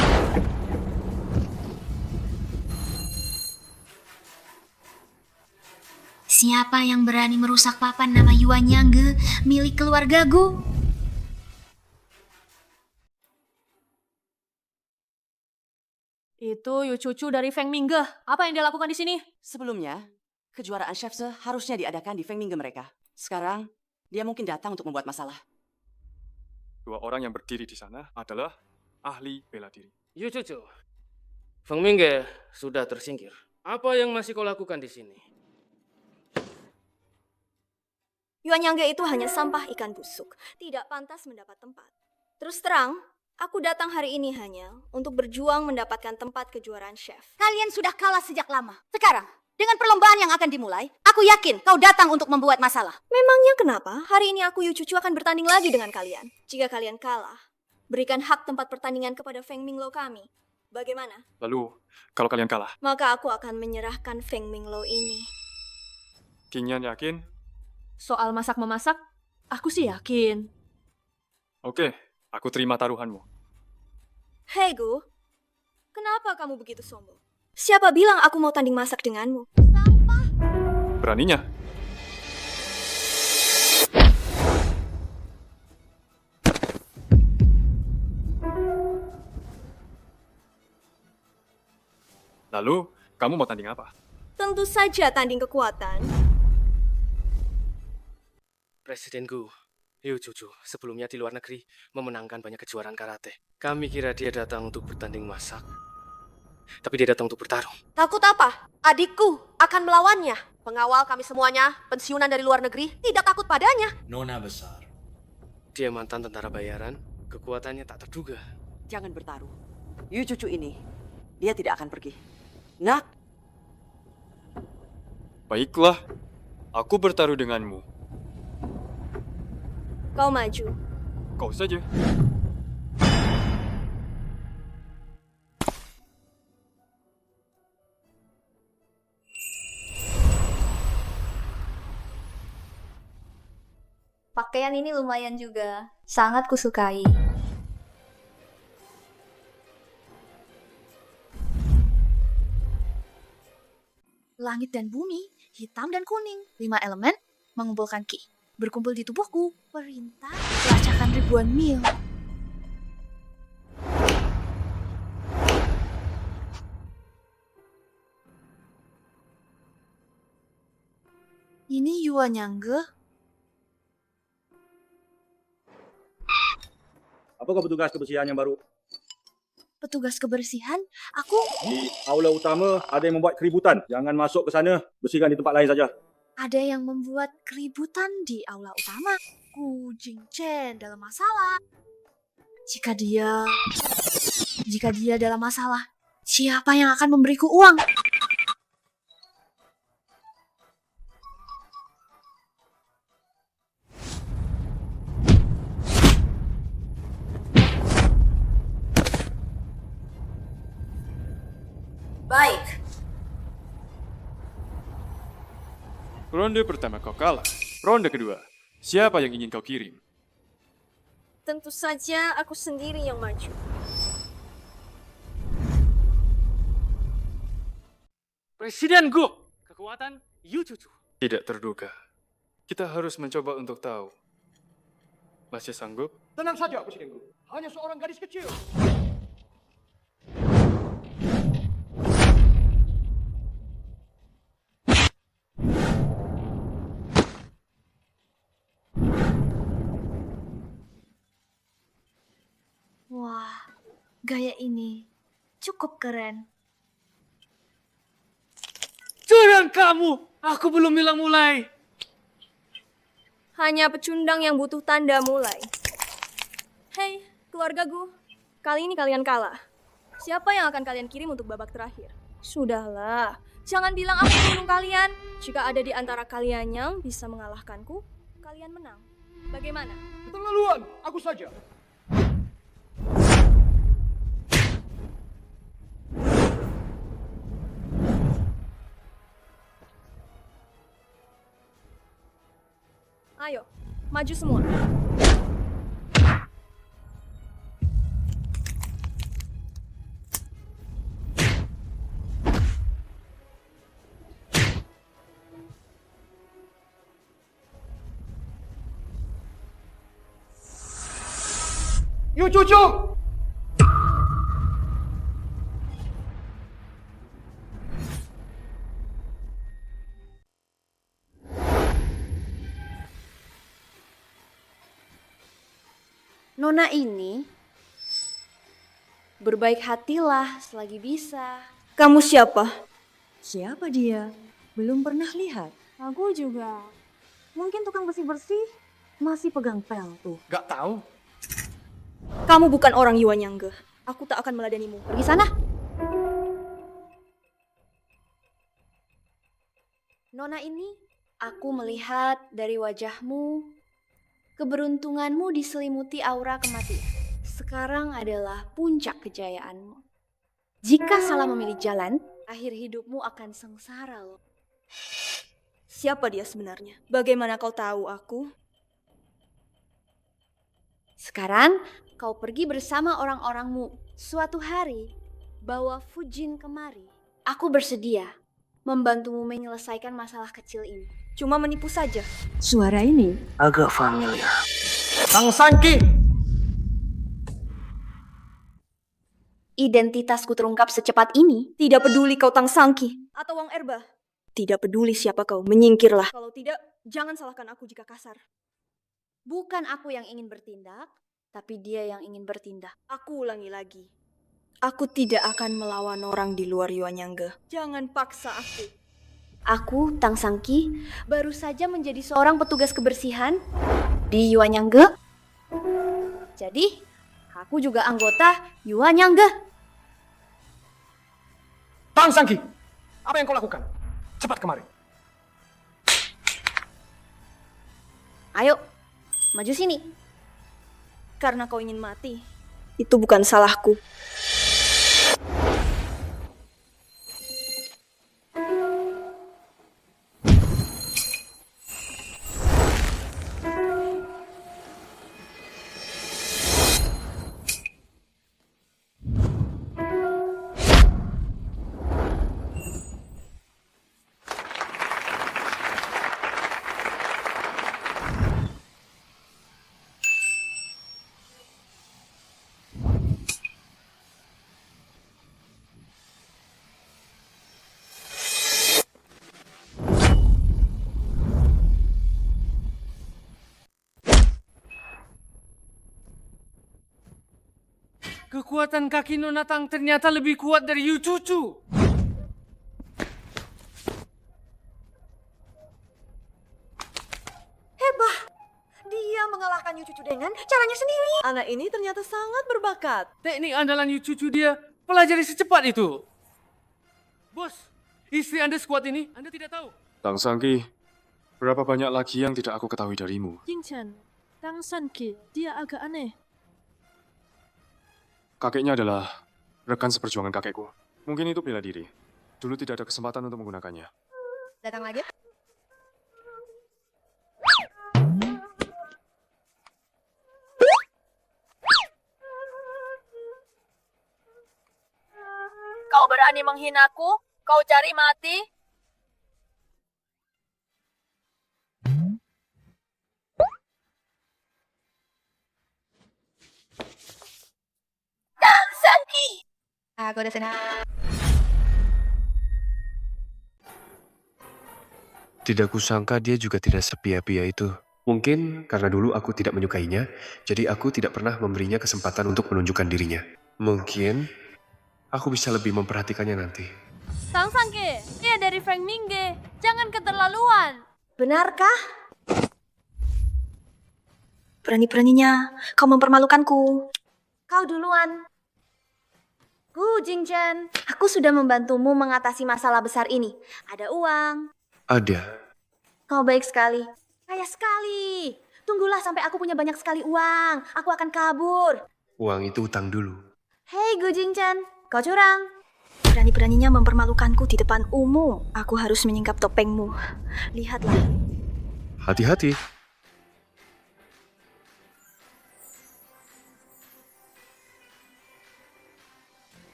Siapa yang berani merusak papan nama Yuanyangge milik keluargaku?
Itu Yu Cucu dari Feng Mingge. Apa yang dia lakukan di sini?
Sebelumnya, kejuaraan chef seharusnya diadakan di Feng Mingge mereka. Sekarang, dia mungkin datang untuk membuat masalah.
2 orang yang berdiri di sana adalah ahli bela diri.
Yu Cucu, Feng Mingge sudah tersingkir. Apa yang masih kau lakukan di sini?
Yuanyangge itu hanya sampah ikan busuk. Tidak pantas mendapat tempat. Terus terang, aku datang hari ini hanya untuk berjuang mendapatkan tempat kejuaraan chef.
Kalian sudah kalah sejak lama. Sekarang, dengan perlombaan yang akan dimulai, aku yakin kau datang untuk membuat masalah.
Memangnya kenapa? Hari ini aku Yu Cucu akan bertanding lagi dengan kalian. Jika kalian kalah, berikan hak tempat pertandingan kepada Feng Minglo kami. Bagaimana?
Lalu, kalau kalian kalah,
Maka aku akan menyerahkan Feng Minglo ini.
Kingyan yakin?
Soal masak-memasak, aku sih yakin.
Oke, aku terima taruhanmu.
Hei Gu, kenapa kamu begitu sombong? Siapa bilang aku mau tanding masak denganmu?
Beraninya? Lalu, kamu mau tanding apa?
Tentu saja tanding kekuatan.
Presidenku, Yu Cucu, sebelumnya di luar negeri memenangkan banyak kejuaraan karate. Kami kira dia datang untuk bertanding masak. Tapi dia datang untuk bertarung.
Takut apa? Adikku akan melawannya. Pengawal kami semuanya, pensiunan dari luar negeri, tidak takut padanya.
Nona besar.
Dia mantan tentara bayaran, kekuatannya tak terduga.
Jangan bertaruh. Yu Cucu ini, dia tidak akan pergi. Nak,
Baiklah, aku bertaruh denganmu.
Kau maju.
Kau saja.
Pakaian ini lumayan juga. Sangat kusukai.
Langit dan bumi, hitam dan kuning. 5 elemen mengumpulkan ki. Berkumpul di tubuhku. Perintah pelacakan ribuan mil. Ini Yuan Yang.
Apakah petugas kebersihan yang baru?
Petugas kebersihan? Aku...
Di aula utama ada yang membuat keributan. Jangan masuk ke sana. Bersihkan di tempat lain saja.
Ada yang membuat keributan di aula utama. Ku Jingchen dalam masalah. Jika dia dalam masalah, siapa yang akan memberiku uang?
baik.
Ronde pertama kau kalah. Ronde kedua, siapa yang ingin kau kirim?
Tentu saja aku sendiri yang maju.
Presiden Gu, kekuatan Yu Cucu.
Tidak terduga. Kita harus mencoba untuk tahu. Masih sanggup?
Tenang saja, Presiden Gu. Hanya seorang gadis kecil.
Wah, gaya ini cukup keren.
Curang kamu! Aku belum bilang mulai.
Hanya pecundang yang butuh tanda mulai. Hei, keluargaku. Kali ini kalian kalah. Siapa yang akan kalian kirim untuk babak terakhir? Sudahlah, jangan bilang aku membunuh kalian. Jika ada di antara kalian yang bisa mengalahkanku, kalian menang. Bagaimana?
Keterlaluan, aku saja.
Ayo, maju semua.
Yu Cucu!
Nona ini berbaik hatilah selagi bisa.
Kamu siapa?
Siapa dia? Belum pernah lihat.
Aku juga. Mungkin tukang bersih-bersih masih pegang pel tuh.
Gak tahu.
Kamu bukan orang Yuan Yang. Aku tak akan meladenimu.
Pergi sana. Nona ini, aku melihat dari wajahmu, keberuntunganmu diselimuti aura kematian. Sekarang adalah puncak kejayaanmu. Jika salah memilih jalan, akhir hidupmu akan sengsara loh.
Siapa dia sebenarnya? Bagaimana kau tahu aku?
Sekarang, kau pergi bersama orang-orangmu. Suatu hari, bawa Fujin kemari. Aku bersedia membantumu menyelesaikan masalah kecil ini.
Cuma menipu saja.
Suara ini
agak familiar.
Tang Sanki!
Identitasku terungkap secepat ini.
Tidak peduli kau Tang Sangki atau Wang Erba. Tidak peduli siapa kau, menyingkirlah. Kalau tidak, jangan salahkan aku jika kasar.
Bukan aku yang ingin bertindak, tapi dia yang ingin bertindak.
Aku ulangi lagi. Aku tidak akan melawan orang di luar Yuan Yang. Jangan paksa aku.
Aku, Tang Sangki, baru saja menjadi seorang petugas kebersihan di Yuan Yang. Jadi, aku juga anggota Yuan Yang.
Tang Sangki, apa yang kau lakukan? Cepat kemari.
Ayo, maju sini. Karena kau ingin mati, itu bukan salahku.
Kekuatan kaki Nona Tang ternyata lebih kuat dari Yu Cucu.
Hebat! Dia mengalahkan Yu Cucu dengan caranya sendiri. Anak ini ternyata sangat berbakat.
Teknik andalan Yu Cucu dia pelajari secepat itu. Bos, istri Anda sekuat ini, Anda tidak tahu.
Tang Sangki, berapa banyak lagi yang tidak aku ketahui darimu?
Jingchen, Tang Sangki, dia agak aneh.
Kakeknya adalah rekan seperjuangan kakekku. Mungkin itu bela diri. Dulu tidak ada kesempatan untuk menggunakannya.
Datang lagi.
Kau berani menghinaku? Kau cari mati?
Tang Sangki!
Aku udah senang.
Tidak kusangka dia juga tidak sepia-pia itu. Mungkin karena dulu aku tidak menyukainya, jadi aku tidak pernah memberinya kesempatan untuk menunjukkan dirinya. Mungkin aku bisa lebih memperhatikannya nanti.
Tang Sangki, dia dari Feng Mingge. Jangan keterlaluan.
Benarkah? Berani-beraninya kau mempermalukanku. Kau duluan. Gu Jingchen, aku sudah membantumu mengatasi masalah besar ini. Ada uang.
Ada.
Kau baik sekali. Kaya sekali. Tunggulah sampai aku punya banyak sekali uang. Aku akan kabur.
Uang itu utang dulu.
Hei Gu Jingchen, kau curang. Berani-beraninya mempermalukanku di depan umum. Aku harus menyingkap topengmu. Lihatlah.
Hati-hati.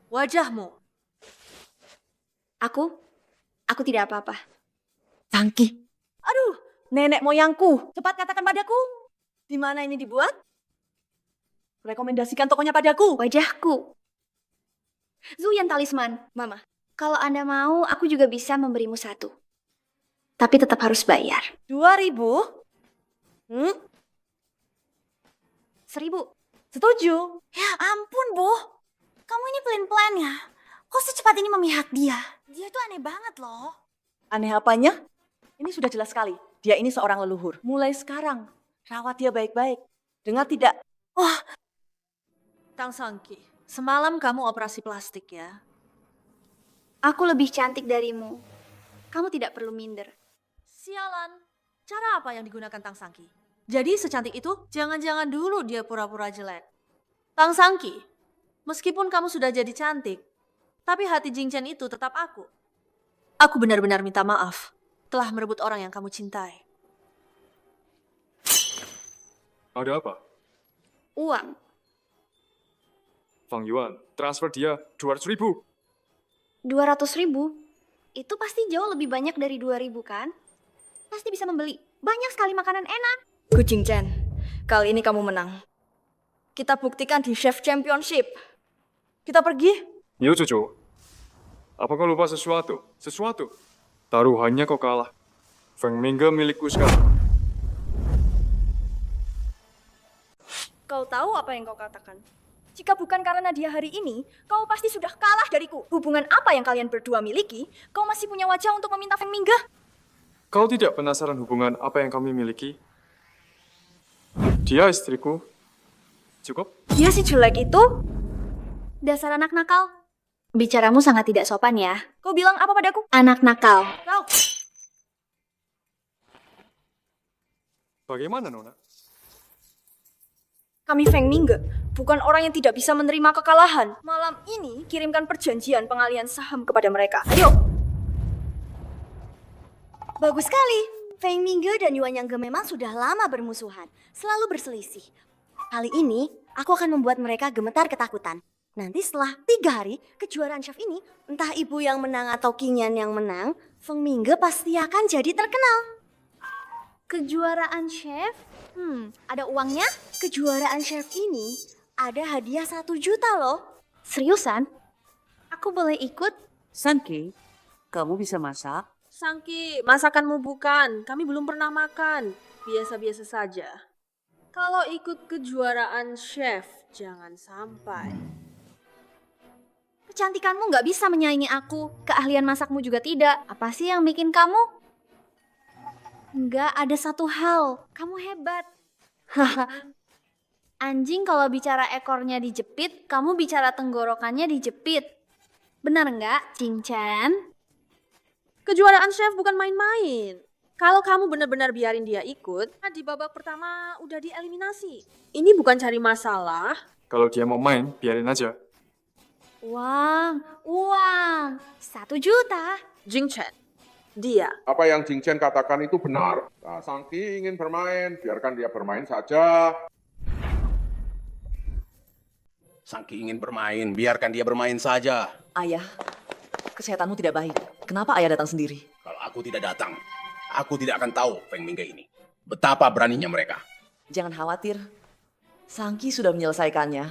Wajahmu.
Aku tidak apa-apa.
Sangki. Aduh, nenek moyangku. Cepat katakan padaku. Di mana ini dibuat? Rekomendasikan tokonya padaku.
Wajahku. Zuyan talisman. Mama, kalau Anda mau, aku juga bisa memberimu satu. Tapi tetap harus bayar.
2.000?
1.000.
Setuju.
Ya ampun, Bu. Kamu ini plan-plan ya. Kok secepat ini memihak dia? Dia tuh aneh banget loh.
Aneh apanya? Ini sudah jelas sekali. Dia ini seorang leluhur. Mulai sekarang, rawat dia baik-baik. Dengar tidak? Wah. Tang Sangki, semalam kamu operasi plastik ya?
Aku lebih cantik darimu. Kamu tidak perlu minder.
Sialan. Cara apa yang digunakan Tang Sangki? Jadi secantik itu, jangan-jangan dulu dia pura-pura jelek. Tang Sangki, meskipun kamu sudah jadi cantik, tapi hati Jingchen itu tetap aku. Aku benar-benar minta maaf telah merebut orang yang kamu cintai.
Ada apa?
Uang.
Fang Yuan, transfer dia 200.000.
200.000? Itu pasti jauh lebih banyak dari 2.000 kan? Pasti bisa membeli banyak sekali makanan enak. Gu Jingchen, kali ini kamu menang. Kita buktikan di Chef Championship.
Kita pergi.
Yu Cucu, apa kau lupa sesuatu? Sesuatu? Taruhannya kau kalah. Feng Mingge milikku sekarang.
Kau tahu apa yang kau katakan? Jika bukan karena dia hari ini, kau pasti sudah kalah dariku. Hubungan apa yang kalian berdua miliki, kau masih punya wajah untuk meminta Feng Mingge?
Kau tidak penasaran hubungan apa yang kami miliki? Dia istriku. Cukup?
Dia si jelek itu? Dasar anak nakal. Bicaramu sangat tidak sopan ya. Kau bilang apa padaku? Anak nakal. Kau.
Bagaimana, Nona?
Kami Feng Mingge, bukan orang yang tidak bisa menerima kekalahan. Malam ini, kirimkan perjanjian pengalihan saham kepada mereka. Ayo! Bagus sekali. Feng Mingge dan Yuan Yangge memang sudah lama bermusuhan, selalu berselisih. Kali ini, aku akan membuat mereka gemetar ketakutan. Nanti setelah 3 hari, kejuaraan chef ini, entah ibu yang menang atau Qingyan yang menang, Feng Mingge pasti akan jadi terkenal. Kejuaraan chef? Ada uangnya? Kejuaraan chef ini ada hadiah 1 juta loh. Seriusan? Aku boleh ikut?
Sanki, kamu bisa masak?
Sangki, masakanmu bukan. Kami belum pernah makan. Biasa-biasa saja. Kalau ikut kejuaraan chef, jangan sampai.
Kecantikanmu nggak bisa menyaingi aku. Keahlian masakmu juga tidak. Apa sih yang bikin kamu? Nggak ada satu hal. Kamu hebat. Anjing kalau bicara ekornya dijepit, kamu bicara tenggorokannya dijepit. Benar nggak, Cinchan?
Kejuaraan chef bukan main-main. Kalau kamu benar-benar biarin dia ikut, di babak pertama udah dieliminasi. Ini bukan cari masalah.
Kalau dia mau main, biarin aja.
Uang. 1 juta.
Jingchen, dia.
Apa yang Jing Chen katakan itu benar. Nah, Sangki ingin bermain, biarkan dia bermain saja.
Sangki ingin bermain, biarkan dia bermain saja.
Ayah, kesehatanmu tidak baik. Kenapa ayah datang sendiri?
Kalau aku tidak datang, aku tidak akan tahu Feng Mingge ini. Betapa beraninya mereka.
Jangan khawatir. Sangki sudah menyelesaikannya.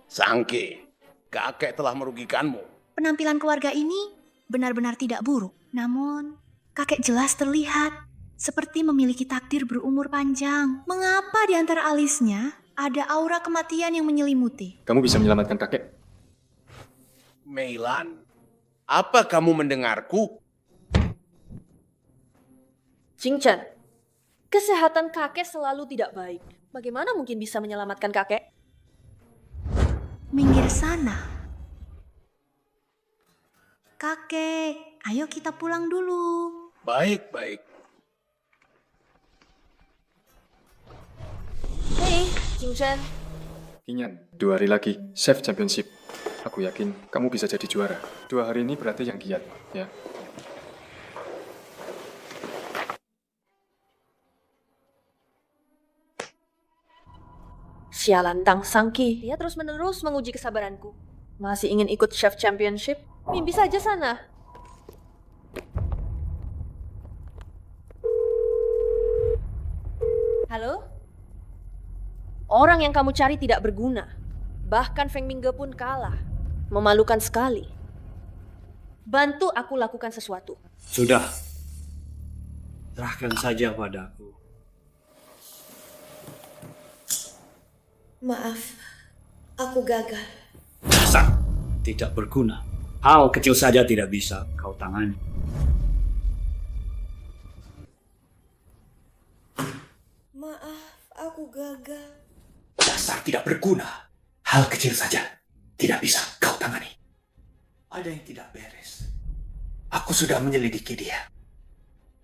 Sangki, kakek telah merugikanmu.
Penampilan keluarga ini benar-benar tidak buruk. Namun, kakek jelas terlihat seperti memiliki takdir berumur panjang. Mengapa di antara alisnya ada aura kematian yang menyelimuti?
Kamu bisa menyelamatkan kakek?
Meilan, apa kamu mendengarku?
Jingchen, kesehatan kakek selalu tidak baik. Bagaimana mungkin bisa menyelamatkan kakek?
Minggir sana. Kakek, ayo kita pulang dulu.
Baik, baik.
Hei, Jingchen.
Qingyan, 2 hari lagi, Chef Championship. Aku yakin kamu bisa jadi juara. 2 hari ini berarti yang giat, ya.
Sialan Tang Sangki. Dia terus-menerus menguji kesabaranku. Masih ingin ikut Chef Championship? Mimpi saja sana. Halo? Orang yang kamu cari tidak berguna. Bahkan Feng Mingge pun kalah. Memalukan sekali. Bantu aku lakukan sesuatu.
Sudah. Serahkan saja padaku.
Maaf, aku gagal.
Dasar tidak berguna. Hal kecil saja tidak bisa kau tangani.
Maaf, aku gagal.
Dasar tidak berguna. Hal kecil saja tidak bisa kau tangani. Ada yang tidak beres. Aku sudah menyelidiki dia.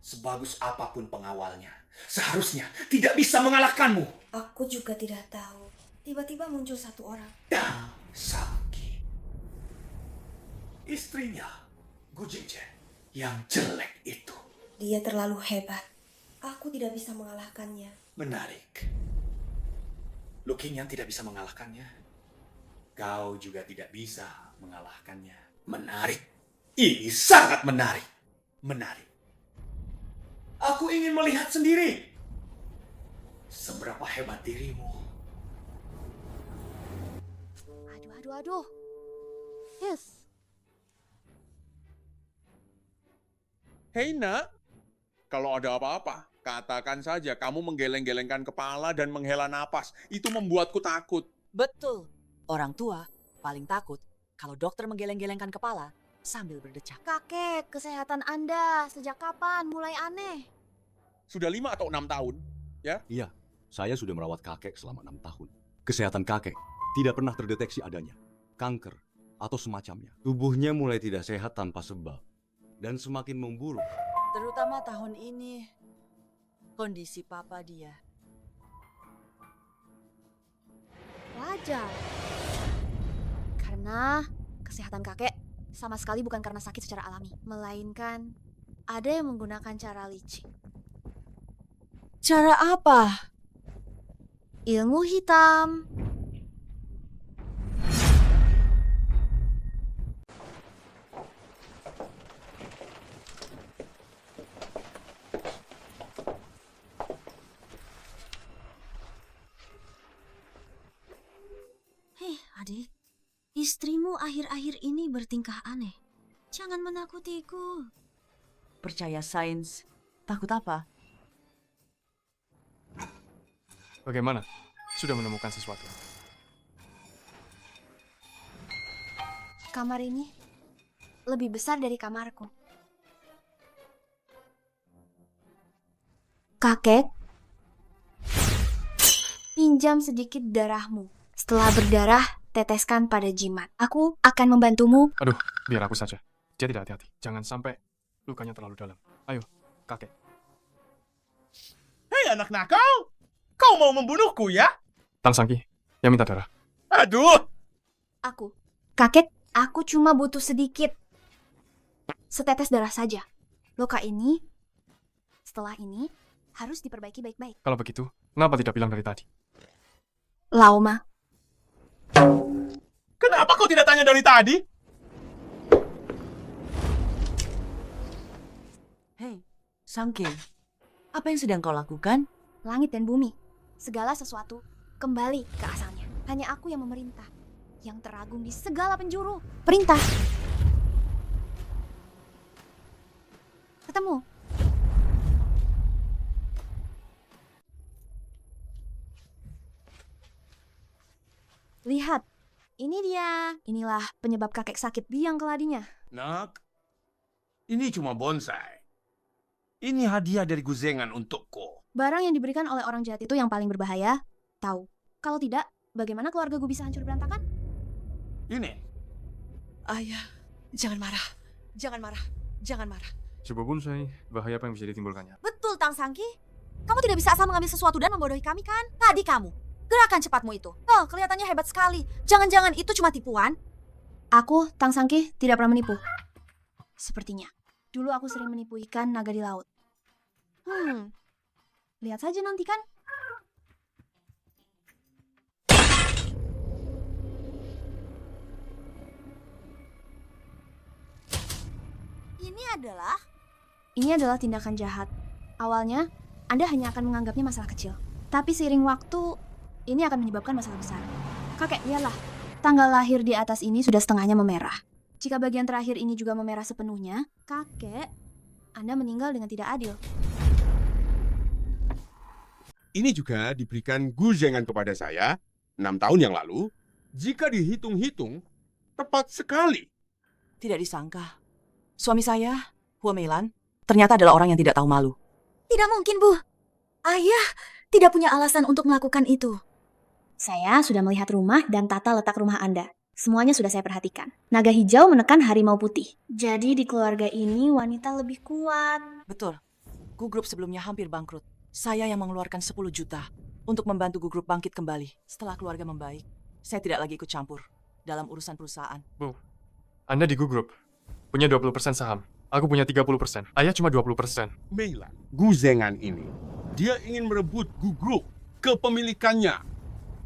Sebagus apapun pengawalnya, seharusnya tidak bisa mengalahkanmu.
Aku juga tidak tahu. Tiba-tiba muncul satu orang.
Tang Sangki. Istrinya, Gu Jingchen, yang jelek itu.
Dia terlalu hebat. Aku tidak bisa mengalahkannya.
Menarik. Lu Qingyan tidak bisa mengalahkannya. Kau juga tidak bisa mengalahkannya. Menarik. Ini sangat menarik. Menarik. Aku ingin melihat sendiri. Seberapa hebat dirimu.
Aduh. Yes.
Hei nak, kalau ada apa-apa, katakan saja kamu menggeleng-gelengkan kepala dan menghela napas. Itu membuatku takut.
Betul. Orang tua paling takut kalau dokter menggeleng-gelengkan kepala sambil berdecak.
Kakek, kesehatan Anda sejak kapan mulai aneh?
Sudah 5 atau 6 tahun, ya?
Iya, saya sudah merawat kakek selama 6 tahun. Kesehatan kakek tidak pernah terdeteksi adanya kanker atau semacamnya. Tubuhnya mulai tidak sehat tanpa sebab dan semakin memburuk.
Terutama tahun ini, kondisi papa dia.
Wajar. Karena kesehatan kakek sama sekali bukan karena sakit secara alami, melainkan ada yang menggunakan cara licik.
Cara apa?
Ilmu hitam. Hei, adik. Istrimu akhir-akhir ini bertingkah aneh. Jangan menakutiku.
Percaya sains. Takut apa?
Bagaimana? Sudah menemukan sesuatu?
Kamar ini lebih besar dari kamarku. Kakek, pinjam sedikit darahmu. Setelah berdarah, teteskan pada jimat. Aku akan membantumu.
Aduh, biar aku saja. Dia tidak hati-hati. Jangan sampai lukanya terlalu dalam. Ayo, kakek.
Hei anak nakal! Kau mau membunuhku ya?
Tang Sangki, yang minta darah.
Aduh!
Aku. Kakek, aku cuma butuh sedikit. Setetes darah saja. Luka ini, setelah ini, harus diperbaiki baik-baik.
Kalau begitu, kenapa tidak bilang dari tadi?
Lauma.
Kenapa kau tidak tanya dari tadi?
Hei, Sangki, apa yang sedang kau lakukan?
Langit dan bumi, segala sesuatu kembali ke asalnya. Hanya aku yang memerintah, yang teragung di segala penjuru. Perintah. Ketemu. Lihat, ini dia. Inilah penyebab kakek sakit biang keladinya.
Nak, ini cuma bonsai. Ini hadiah dari Guzengan untukku.
Barang yang diberikan oleh orang jahat itu yang paling berbahaya. Tahu. Kalau tidak, bagaimana keluarga gue bisa hancur berantakan?
Ini.
Ayah, jangan marah. Jangan marah. Jangan marah.
Coba bonsai, bahaya apa yang bisa ditimbulkannya?
Betul, Tang Sangki. Kamu tidak bisa asal mengambil sesuatu dan membodohi kami, kan? Tadi kamu. Gerakan cepatmu itu. Oh, kelihatannya hebat sekali. Jangan-jangan itu cuma tipuan? Aku, Tang Sangki, tidak pernah menipu. Sepertinya. Dulu aku sering menipu ikan naga di laut. Lihat saja nanti kan. Ini adalah tindakan jahat. Awalnya, Anda hanya akan menganggapnya masalah kecil. Tapi seiring waktu, ini akan menyebabkan masalah besar. Kakek, lihatlah. Tanggal lahir di atas ini sudah setengahnya memerah. Jika bagian terakhir ini juga memerah sepenuhnya, kakek, Anda meninggal dengan tidak adil.
Ini juga diberikan Guzengan kepada saya 6 tahun yang lalu. Jika dihitung-hitung, tepat sekali.
Tidak disangka. Suami saya, Hua Meilan, ternyata adalah orang yang tidak tahu malu.
Tidak mungkin, Bu. Ayah tidak punya alasan untuk melakukan itu. Saya sudah melihat rumah dan tata letak rumah Anda. Semuanya sudah saya perhatikan. Naga hijau menekan harimau putih. Jadi di keluarga ini wanita lebih kuat.
Betul. Gugrup sebelumnya hampir bangkrut. Saya yang mengeluarkan 10 juta untuk membantu Gugrup bangkit kembali. Setelah keluarga membaik, saya tidak lagi ikut campur dalam urusan perusahaan.
Bu, Anda di Gugrup punya 20% saham. Aku punya 30%. Ayah cuma 20%.
Meilan, Guzengan ini, dia ingin merebut Gugrup kepemilikannya.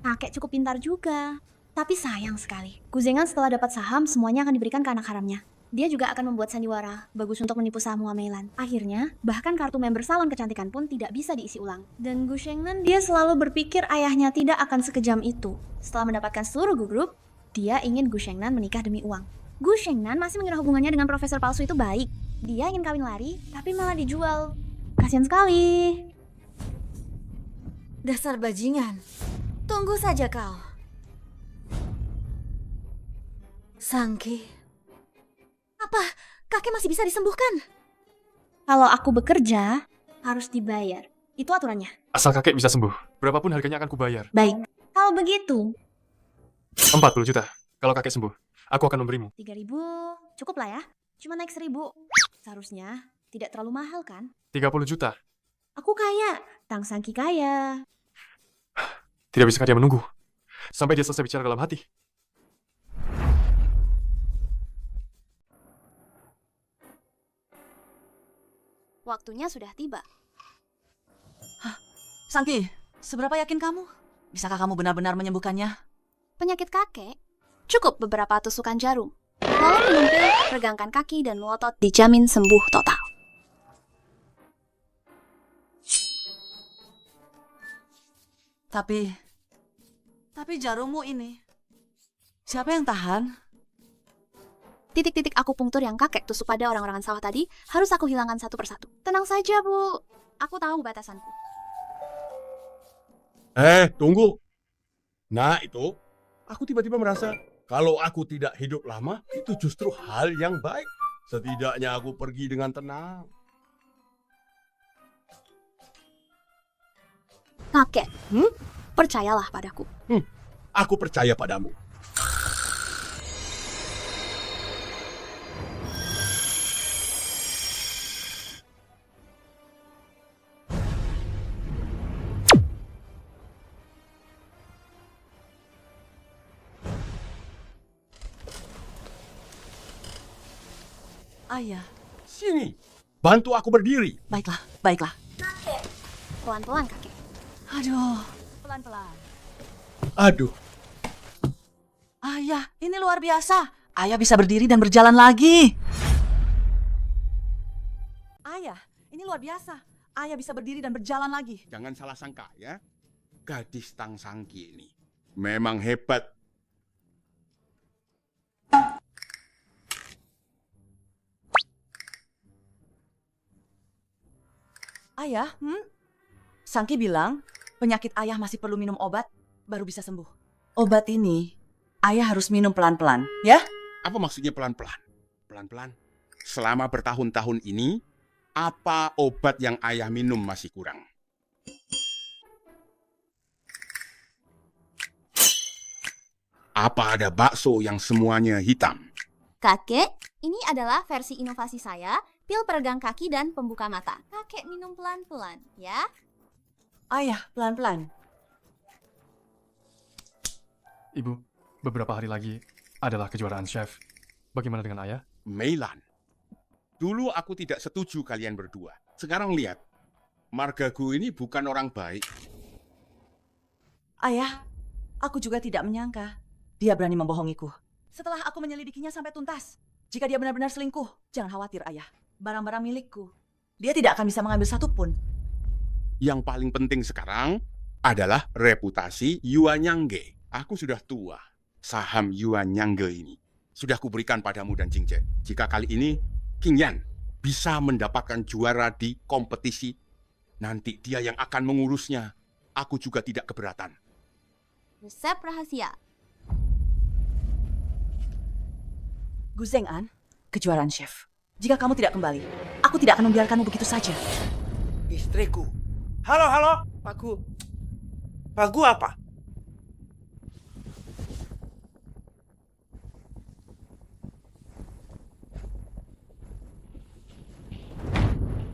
Kakek cukup pintar juga. Tapi sayang sekali. Guzengan setelah dapat saham, semuanya akan diberikan ke anak haramnya. Dia juga akan membuat sandiwara, bagus untuk menipu saham Hua Meilan. Akhirnya, bahkan kartu member salon kecantikan pun tidak bisa diisi ulang. Dan Gu Shengnan, dia selalu berpikir ayahnya tidak akan sekejam itu. Setelah mendapatkan seluruh Gugrup, dia ingin Gu Shengnan menikah demi uang. Gu Shengnan masih mengira hubungannya dengan profesor palsu itu baik. Dia ingin kawin lari, tapi malah dijual. Kasian sekali. Dasar bajingan. Tunggu saja kau. Sangki. Apa? Kakek masih bisa disembuhkan? Kalau aku bekerja, harus dibayar. Itu aturannya.
Asal kakek bisa sembuh, berapapun harganya akan kubayar.
Baik. Kalau begitu,
40 juta. Kalau kakek sembuh, aku akan memberimu.
3.000 cukup lah ya. Cuma naik 1.000. Seharusnya tidak terlalu mahal kan?
30 juta.
Aku kaya. Tang Sangki kaya.
Tidak bisakah dia menunggu sampai dia selesai bicara dalam hati?
Waktunya sudah tiba.
Sangki, seberapa yakin kamu? Bisakah kamu benar-benar menyembuhkannya?
Penyakit kakek, cukup beberapa tusukan jarum. Lalu minum pil, regangkan kaki dan melotot, dijamin sembuh total.
Tapi jarummu ini, siapa yang tahan?
Titik-titik akupunktur yang kakek tusuk pada orang-orangan sawah tadi harus aku hilangkan satu persatu. Tenang saja, Bu. Aku tahu batasanku.
Tunggu. Nah itu, aku tiba-tiba merasa kalau aku tidak hidup lama, itu justru hal yang baik. Setidaknya aku pergi dengan tenang.
Kakek, percayalah padaku.
Aku percaya padamu.
Ayah.
Sini, bantu aku berdiri.
Baiklah.
Pelan-pelan, kakek.
Aduh.
Pelan-pelan.
Aduh.
Ayah, ini luar biasa. Ayah bisa berdiri dan berjalan lagi. Ayah, ini luar biasa. Ayah bisa berdiri dan berjalan lagi.
Jangan salah sangka ya. Gadis Tang Sangki ini memang hebat.
Ayah, Sangki bilang penyakit ayah masih perlu minum obat baru bisa sembuh. Obat ini ayah harus minum pelan-pelan, ya?
Apa maksudnya pelan-pelan? Pelan-pelan? Selama bertahun-tahun ini, apa obat yang ayah minum masih kurang? Apa ada bakso yang semuanya hitam?
Kakek, ini adalah versi inovasi saya, pil peregang kaki dan pembuka mata. Kakek minum pelan-pelan, ya?
Ayah, pelan-pelan.
Ibu, beberapa hari lagi adalah kejuaraan chef. Bagaimana dengan ayah?
Meilan, dulu aku tidak setuju kalian berdua. Sekarang lihat, margaku ini bukan orang baik.
Ayah, aku juga tidak menyangka dia berani membohongiku. Setelah aku menyelidikinya sampai tuntas, jika dia benar-benar selingkuh, jangan khawatir ayah. Barang-barang milikku, dia tidak akan bisa mengambil satu pun.
Yang paling penting sekarang adalah reputasi Yuan Yangge. Aku sudah tua. Saham Yuan Yangge ini sudah kuberikan padamu dan Jingzhen. Jika kali ini King Yan bisa mendapatkan juara di kompetisi, nanti dia yang akan mengurusnya. Aku juga tidak keberatan.
Resep rahasia.
Gu Zheng'an, kejuaraan chef. Jika kamu tidak kembali, aku tidak akan membiarkanmu begitu saja.
Istriku. Halo. Pagu. Pagu apa?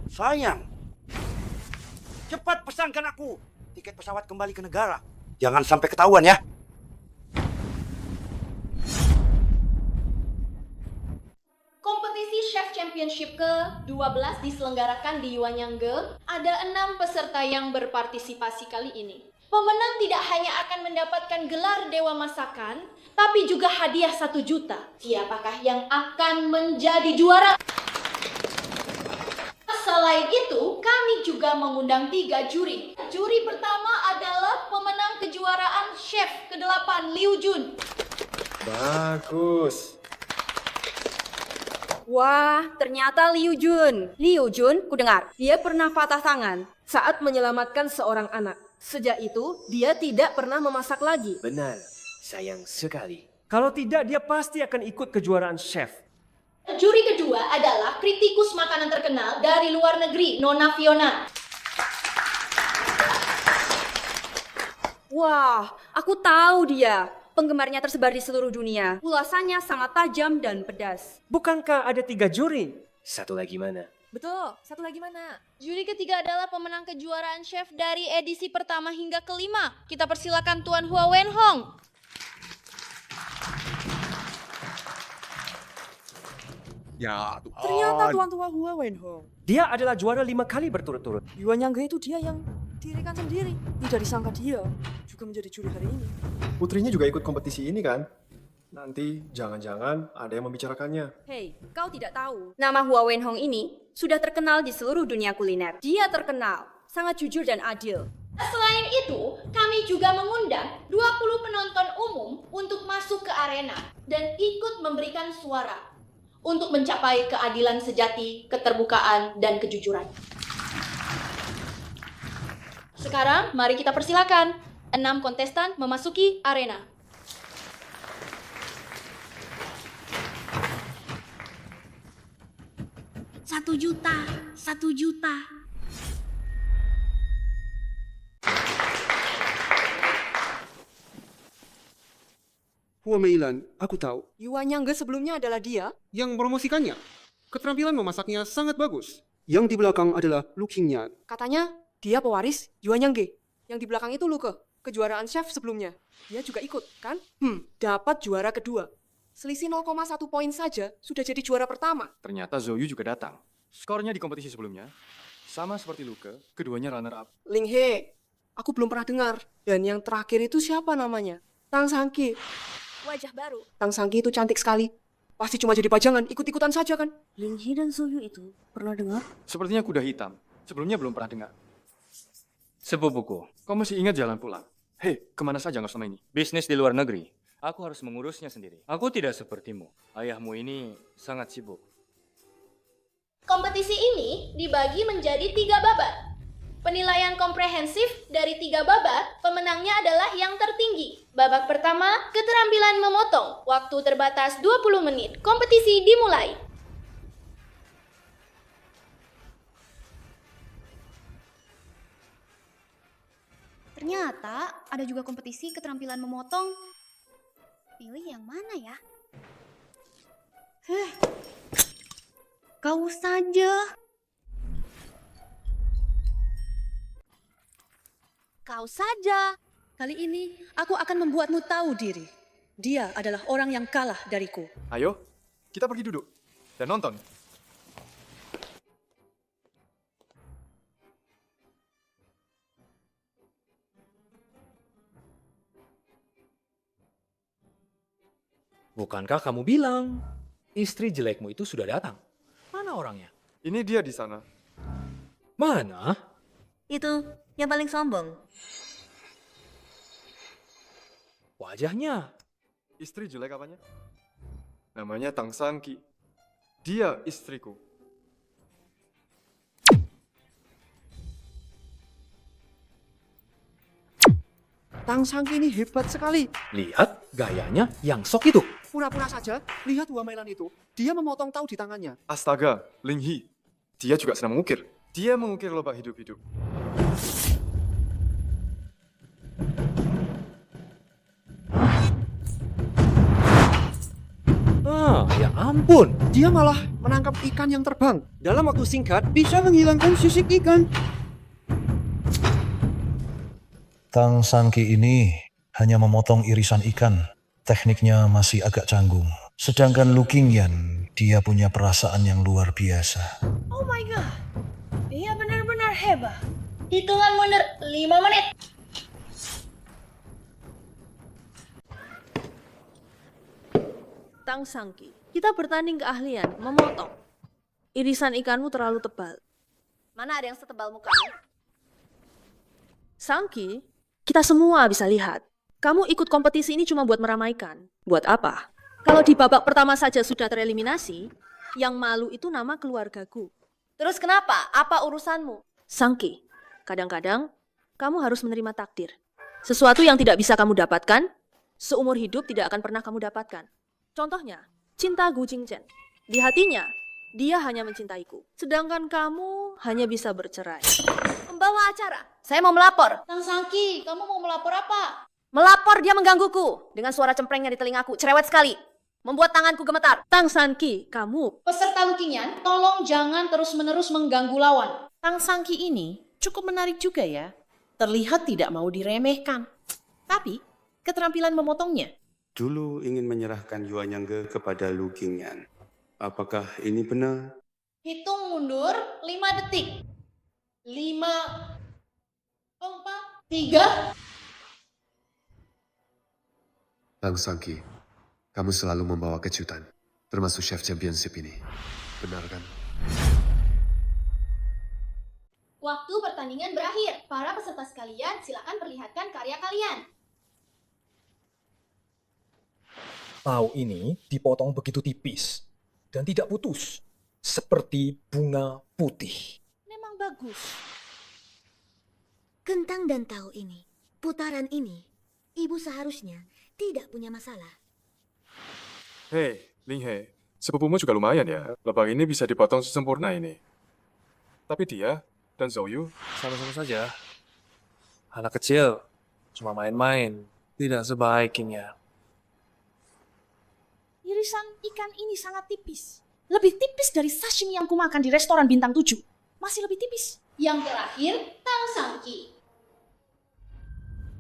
Sayang. Cepat pesankan aku tiket pesawat kembali ke negara. Jangan sampai ketahuan ya.
Kompetisi Chef Championship ke-12 diselenggarakan di Yuanyangge. Ada 6 peserta yang berpartisipasi kali ini. Pemenang tidak hanya akan mendapatkan gelar Dewa Masakan, tapi juga hadiah 1 juta. Siapakah yang akan menjadi juara? Selain itu, kami juga mengundang 3 juri. Juri pertama adalah pemenang kejuaraan Chef ke-8, Liu Jun.
Bagus.
Wah, ternyata Liu Jun. Liu Jun, kudengar, dia pernah patah tangan saat menyelamatkan seorang anak. Sejak itu, dia tidak pernah memasak lagi.
Benar, sayang sekali.
Kalau tidak, dia pasti akan ikut kejuaraan chef.
Juri kedua adalah kritikus makanan terkenal dari luar negeri, Nona Fiona.
Wah, aku tahu dia. Penggemarnya tersebar di seluruh dunia. Ulasannya sangat tajam dan pedas.
Bukankah ada 3 juri?
Satu lagi mana?
Betul, satu lagi mana? Juri ketiga adalah pemenang kejuaraan chef dari edisi pertama hingga kelima. Kita persilakan Tuan Hua Wenhong.
Ya Tuhan.
Ternyata Tuan Hua Wenhong.
Dia adalah juara 5 kali berturut-turut.
Yuan Yang itu dia yang dirikan sendiri. Tidak disangka dia juga menjadi juri hari ini.
Putrinya juga ikut kompetisi ini kan? Nanti jangan-jangan ada yang membicarakannya.
Hei, kau tidak tahu. Nama Hua Wenhong ini sudah terkenal di seluruh dunia kuliner. Dia terkenal, sangat jujur dan adil.
Selain itu, kami juga mengundang 20 penonton umum untuk masuk ke arena dan ikut memberikan suara untuk mencapai keadilan sejati, keterbukaan, dan kejujuran. Sekarang, mari kita persilakan 6 kontestan memasuki arena.
Satu juta.
Hua Meilan, aku tahu.
Yuan Yang sebelumnya adalah dia.
Yang mempromosikannya. Keterampilan memasaknya sangat bagus. Yang di belakang adalah Lu Qingyan.
Katanya dia pewaris Yuan Yang. Yang di belakang itu Luke, kejuaraan chef sebelumnya. Dia juga ikut, kan? Dapat juara kedua. Selisih 0,1 poin saja sudah jadi juara pertama.
Ternyata Zhou Yu juga datang. Skornya di kompetisi sebelumnya sama seperti Luke, keduanya runner up.
Ling He, aku belum pernah dengar. Dan yang terakhir itu siapa namanya? Tang Sangki.
Wajah baru.
Tang Sangki itu cantik sekali. Pasti cuma jadi pajangan, ikut-ikutan saja kan?
Ling He dan Zhou Yu itu pernah dengar?
Sepertinya kuda hitam. Sebelumnya belum pernah dengar. Sepupuku, kau masih ingat jalan pulang? Hei, kemana saja kau selama ini?
Bisnis di luar negeri. Aku harus mengurusnya sendiri. Aku tidak sepertimu. Ayahmu ini sangat sibuk.
Kompetisi ini dibagi menjadi 3 babat. Penilaian komprehensif dari 3 babat, pemenangnya adalah yang tertinggi. Babak pertama, keterampilan memotong. Waktu terbatas 20 menit. Kompetisi dimulai.
Ternyata ada juga kompetisi keterampilan memotong. Pilih yang mana ya? Kau saja.
Kau saja.
Kali ini aku akan membuatmu tahu diri. Dia adalah orang yang kalah dariku.
Ayo, kita pergi duduk dan nonton.
Bukankah kamu bilang istri jelekmu itu sudah datang? Mana orangnya?
Ini dia di sana.
Mana?
Itu yang paling sombong.
Wajahnya.
Istri jelek apanya? Namanya Tang Sangki. Dia istriku.
Tang Sangki ini hebat sekali.
Lihat gayanya yang sok itu.
Pura-pura saja, lihat Hua Meilan itu. Dia memotong tahu di tangannya.
Astaga, Ling He. Dia juga sedang mengukir. Dia mengukir lobak hidup-hidup.
Ya ampun, dia malah menangkap ikan yang terbang. Dalam waktu singkat, bisa menghilangkan sisik ikan.
Tang Sangki ini hanya memotong irisan ikan. Tekniknya masih agak canggung. Sedangkan Lu Qingyan, dia punya perasaan yang luar biasa.
Oh my god. Dia benar-benar hebat.
Hitungan mundur 5 menit.
Tang Sangki, kita bertanding keahlian memotong. Irisan ikanmu terlalu tebal. Mana ada yang setebal mukamu? Sangki, kita semua bisa lihat. Kamu ikut kompetisi ini cuma buat meramaikan. Buat apa? Kalau di babak pertama saja sudah tereliminasi, yang malu itu nama keluargaku. Terus kenapa? Apa urusanmu? Sangki, kadang-kadang kamu harus menerima takdir. Sesuatu yang tidak bisa kamu dapatkan, seumur hidup tidak akan pernah kamu dapatkan. Contohnya, cinta Gu Jingzhen. Di hatinya, dia hanya mencintaiku. Sedangkan kamu hanya bisa bercerai. Pembawa acara, saya mau melapor.
Tang Sangki, kamu mau melapor apa?
Melapor dia menggangguku. Dengan suara cemprengnya di telingaku, cerewet sekali. Membuat tanganku gemetar. Tang Sanki, kamu.
Peserta Lukinyan, tolong jangan terus-menerus mengganggu lawan.
Tang Sangki ini cukup menarik juga ya. Terlihat tidak mau diremehkan. Tapi, keterampilan memotongnya.
Dulu ingin menyerahkan Yuan Yangge kepada Lu Qingyan. Apakah ini benar?
Hitung mundur 5 detik. 5, 4, 3.
Tang Sangki, kamu selalu membawa kejutan, termasuk Chef Championship ini. Benar kan?
Waktu pertandingan berakhir. Para peserta sekalian, silakan perlihatkan karya kalian.
Tahu ini dipotong begitu tipis dan tidak putus, seperti bunga putih.
Memang bagus. Kentang dan tahu ini, putaran ini, ibu seharusnya tidak punya masalah.
Hei, Ling He, sepupumu juga lumayan ya. Lebah ini bisa dipotong sesempurna ini. Tapi dia dan Zhou Yu
Sama-sama saja. Anak kecil, cuma main-main. Tidak sebaik Qingyan.
Irisan ikan ini sangat tipis. Lebih tipis dari sashimi yang kumakan di restoran bintang 7. Masih lebih tipis.
Yang terakhir, Tang Sangki.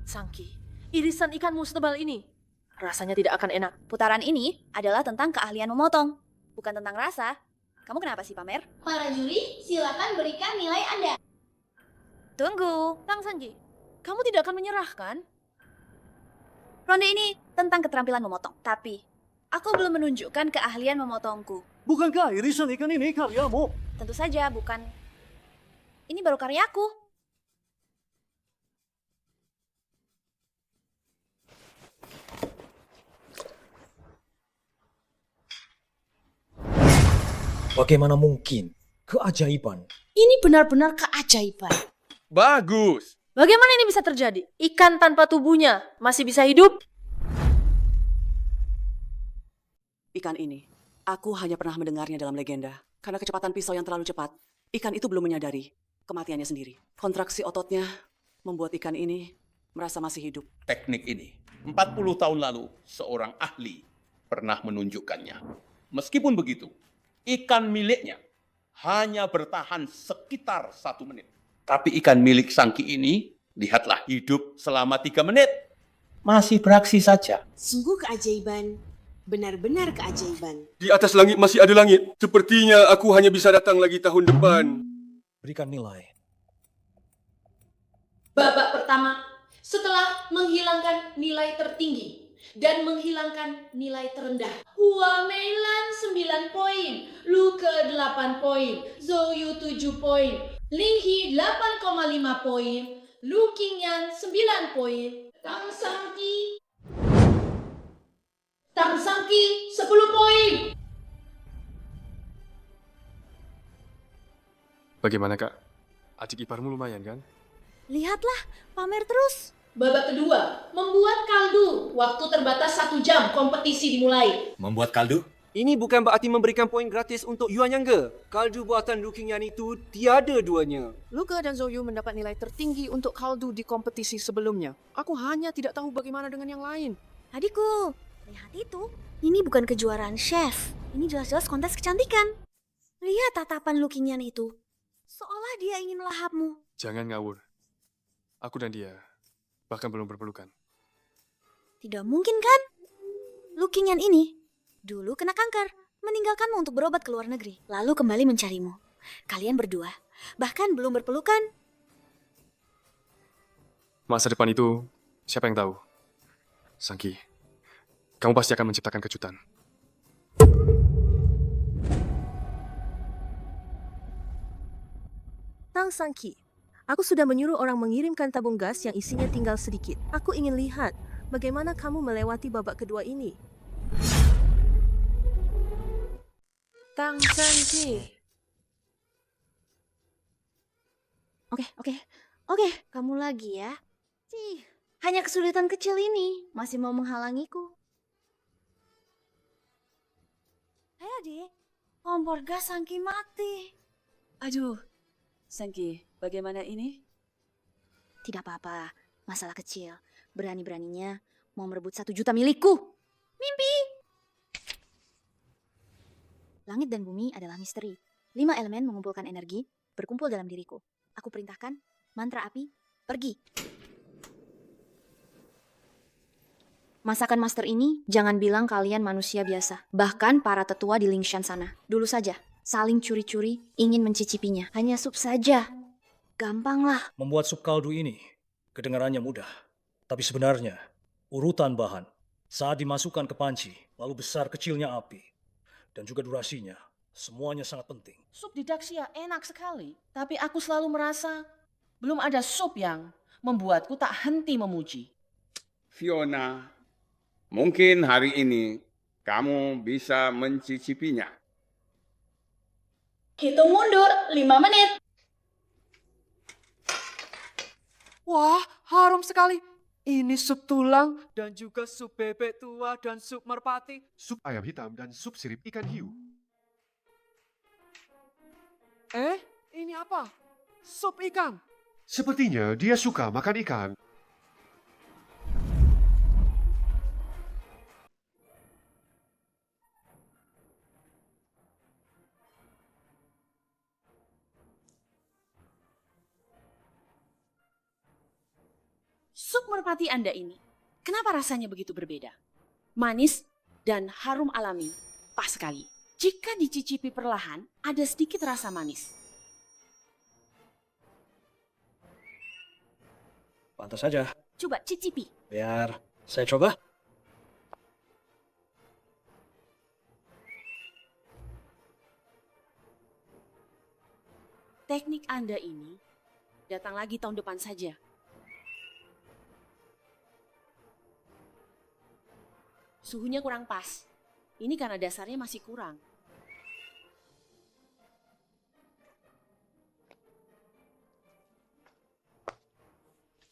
Sangki, irisan ikanmu setebal ini. Rasanya tidak akan enak.
Putaran ini adalah tentang keahlian memotong, bukan tentang rasa. Kamu kenapa sih, Pamer?
Para juri, silakan berikan nilai Anda.
Tunggu.
Tang Sangki, kamu tidak akan menyerah kan?
Ronde ini tentang keterampilan memotong, tapi aku belum menunjukkan keahlian memotongku.
Bukankah irisan ikan ini karyamu?
Tentu saja bukan. Ini baru karyaku.
Bagaimana mungkin? Keajaiban.
Ini benar-benar keajaiban.
Bagus.
Bagaimana ini bisa terjadi? Ikan tanpa tubuhnya masih bisa hidup?
Ikan ini, aku hanya pernah mendengarnya dalam legenda. Karena kecepatan pisau yang terlalu cepat, ikan itu belum menyadari kematiannya sendiri. Kontraksi ototnya membuat ikan ini merasa masih hidup.
Teknik ini 40 tahun lalu seorang ahli pernah menunjukkannya. Meskipun begitu, ikan miliknya hanya bertahan sekitar 1 menit. Tapi ikan milik Sangki ini, lihatlah, hidup selama 3 menit. Masih beraksi saja.
Sungguh keajaiban. Benar-benar keajaiban.
Di atas langit masih ada langit. Sepertinya aku hanya bisa datang lagi tahun depan.
Berikan nilai.
Babak pertama, setelah menghilangkan nilai tertinggi dan menghilangkan nilai terendah. Hua Meilan 9 poin, Luke 8 poin, Zhou Yu 7 poin, Ling He 8,5 poin, Lu Qingyan 9 poin, Tang Sangki 10 poin.
Bagaimana kak? Adik iparmu lumayan kan?
Lihatlah, Pamer terus.
Babak kedua, membuat kaldu. Waktu terbatas 1 jam, kompetisi dimulai.
Membuat kaldu?
Ini bukan berarti memberikan poin gratis untuk Yuan Yangge. Kaldu buatan Lu Qingyan itu tiada duanya.
Luke dan Zhou Yu mendapat nilai tertinggi untuk kaldu di kompetisi sebelumnya. Aku hanya tidak tahu bagaimana dengan yang lain.
Adikku, lihat itu. Ini bukan kejuaraan chef. Ini jelas-jelas kontes kecantikan. Lihat tatapan Lu Qingyan itu. Seolah dia ingin melahapmu.
Jangan ngawur. Aku dan dia bahkan belum berpelukan.
Tidak mungkin kan? Lu Qingyan ini dulu kena kanker, meninggalkanmu untuk berobat ke luar negeri, lalu kembali mencarimu. Kalian berdua bahkan belum berpelukan.
Masa depan itu siapa yang tahu? Sangki, kamu pasti akan menciptakan kejutan.
Tang Sangki, aku sudah menyuruh orang mengirimkan tabung gas yang isinya tinggal sedikit. Aku ingin lihat bagaimana kamu melewati babak kedua ini. Tang Sangki.
Oke, kamu lagi ya. Cih, Hanya kesulitan kecil ini masih mau menghalangiku. Ayo, Dik. Kompor gas Sangki mati.
Aduh, Sangki, bagaimana ini?
Tidak apa-apa, masalah kecil. Berani-beraninya mau merebut 1 juta milikku. Mimpi! Langit dan bumi adalah misteri. 5 elemen mengumpulkan energi, berkumpul dalam diriku. Aku perintahkan, mantra api, pergi. Masakan master ini, jangan bilang kalian manusia biasa. Bahkan para tetua di Lingshan sana. Dulu saja, saling curi-curi, ingin mencicipinya. Hanya sup saja. Gampanglah.
Membuat sup kaldu ini kedengarannya mudah. Tapi sebenarnya, urutan bahan, saat dimasukkan ke panci, lalu besar kecilnya api, dan juga durasinya, semuanya sangat penting.
Sup di Daxia enak sekali, tapi aku selalu merasa belum ada sup yang membuatku tak henti memuji.
Fiona, mungkin hari ini kamu bisa mencicipinya.
Hitung mundur 5 menit.
Wah, harum sekali. Ini sup tulang dan juga sup bebek tua dan sup merpati.
Sup ayam hitam dan sup sirip ikan hiu.
Ini apa? Sup ikan.
Sepertinya dia suka makan ikan.
Sup merpati Anda ini, kenapa rasanya begitu berbeda? Manis dan harum alami, pas sekali. Jika dicicipi perlahan, ada sedikit rasa manis.
Pantas saja.
Coba cicipi.
Biar saya coba.
Teknik Anda ini datang lagi tahun depan saja. Suhunya kurang pas. Ini karena dasarnya masih kurang.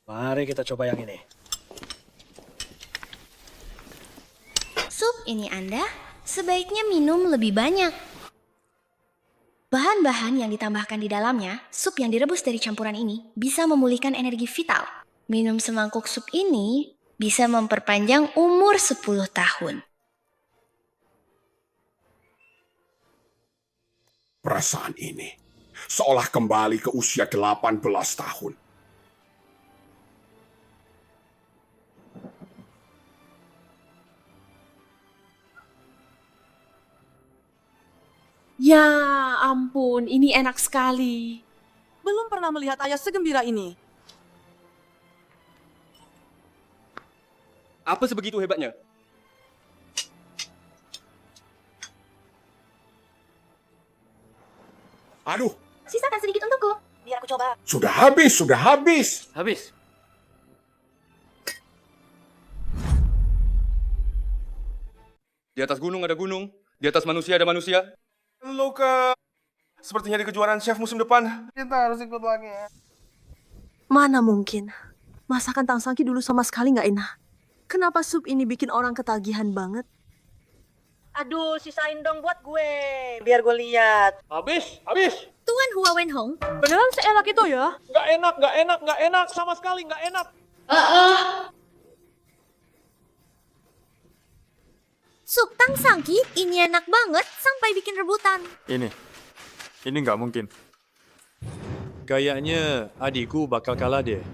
Mari kita coba yang ini.
Sup ini Anda sebaiknya minum lebih banyak. Bahan-bahan yang ditambahkan di dalamnya, sup yang direbus dari campuran ini, bisa memulihkan energi vital. Minum semangkuk sup ini bisa memperpanjang umur 10 tahun.
Perasaan ini seolah kembali ke usia 18 tahun.
Ya ampun, ini enak sekali.
Belum pernah melihat ayah segembira ini.
Apa sebegitu hebatnya?
Aduh,
Sisakan sedikit untukku. Biar aku coba.
sudah habis, sudah habis.
Habis.
Di atas gunung ada gunung, di atas manusia ada manusia.
Luka. Sepertinya di kejuaraan chef musim depan. Kita harus ikut lagi.
Mana mungkin. Masakan Tang Sangki dulu sama sekali nggak enak. Kenapa sup ini bikin orang ketagihan banget?
Aduh, sisain dong buat gue. Biar gue lihat.
Habis, habis.
Tuan Hua Wenhong.
Beneran seenak itu ya?
Nggak enak, nggak enak, nggak enak. Sama sekali nggak enak.
Sup Tang Sangki ini enak banget sampai bikin rebutan.
Ini nggak mungkin. Kayaknya adikku bakal kalah deh.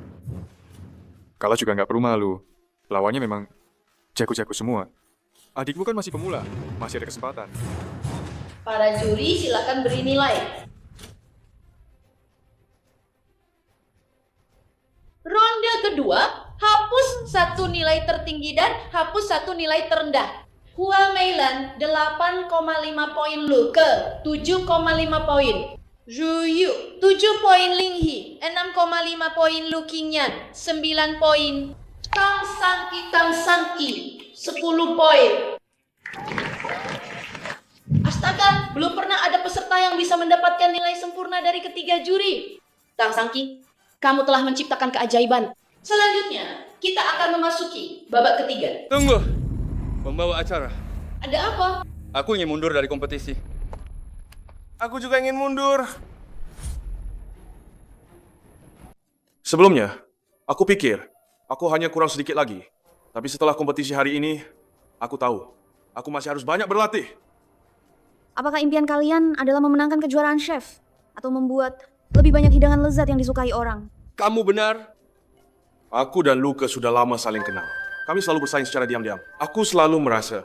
Kalah juga nggak perlu malu. Lawannya memang jago-jago semua. Adikmu kan masih pemula, masih ada kesempatan.
Para juri silakan beri nilai. Ronde kedua, hapus 1 nilai tertinggi dan hapus 1 nilai terendah. Hua Meilan 8,5 poin Lu ke 7,5 poin. Zhu Yu 7 poin Linghi, 6,5 poin Lu Qingyan, 9 poin. Tang Sangki 10 poin. Astaga, belum pernah ada peserta yang bisa mendapatkan nilai sempurna dari ketiga juri. Tang Sangki, kamu telah menciptakan keajaiban. Selanjutnya, kita akan memasuki babak ketiga.
Tunggu, pembawa acara.
Ada apa?
Aku ingin mundur dari kompetisi.
Aku juga ingin mundur.
Sebelumnya, aku pikir aku hanya kurang sedikit lagi. Tapi setelah kompetisi hari ini, aku tahu aku masih harus banyak berlatih.
Apakah impian kalian adalah memenangkan kejuaraan chef? Atau membuat lebih banyak hidangan lezat yang disukai orang?
Kamu benar. Aku dan Luke sudah lama saling kenal. Kami selalu bersaing secara diam-diam. Aku selalu merasa,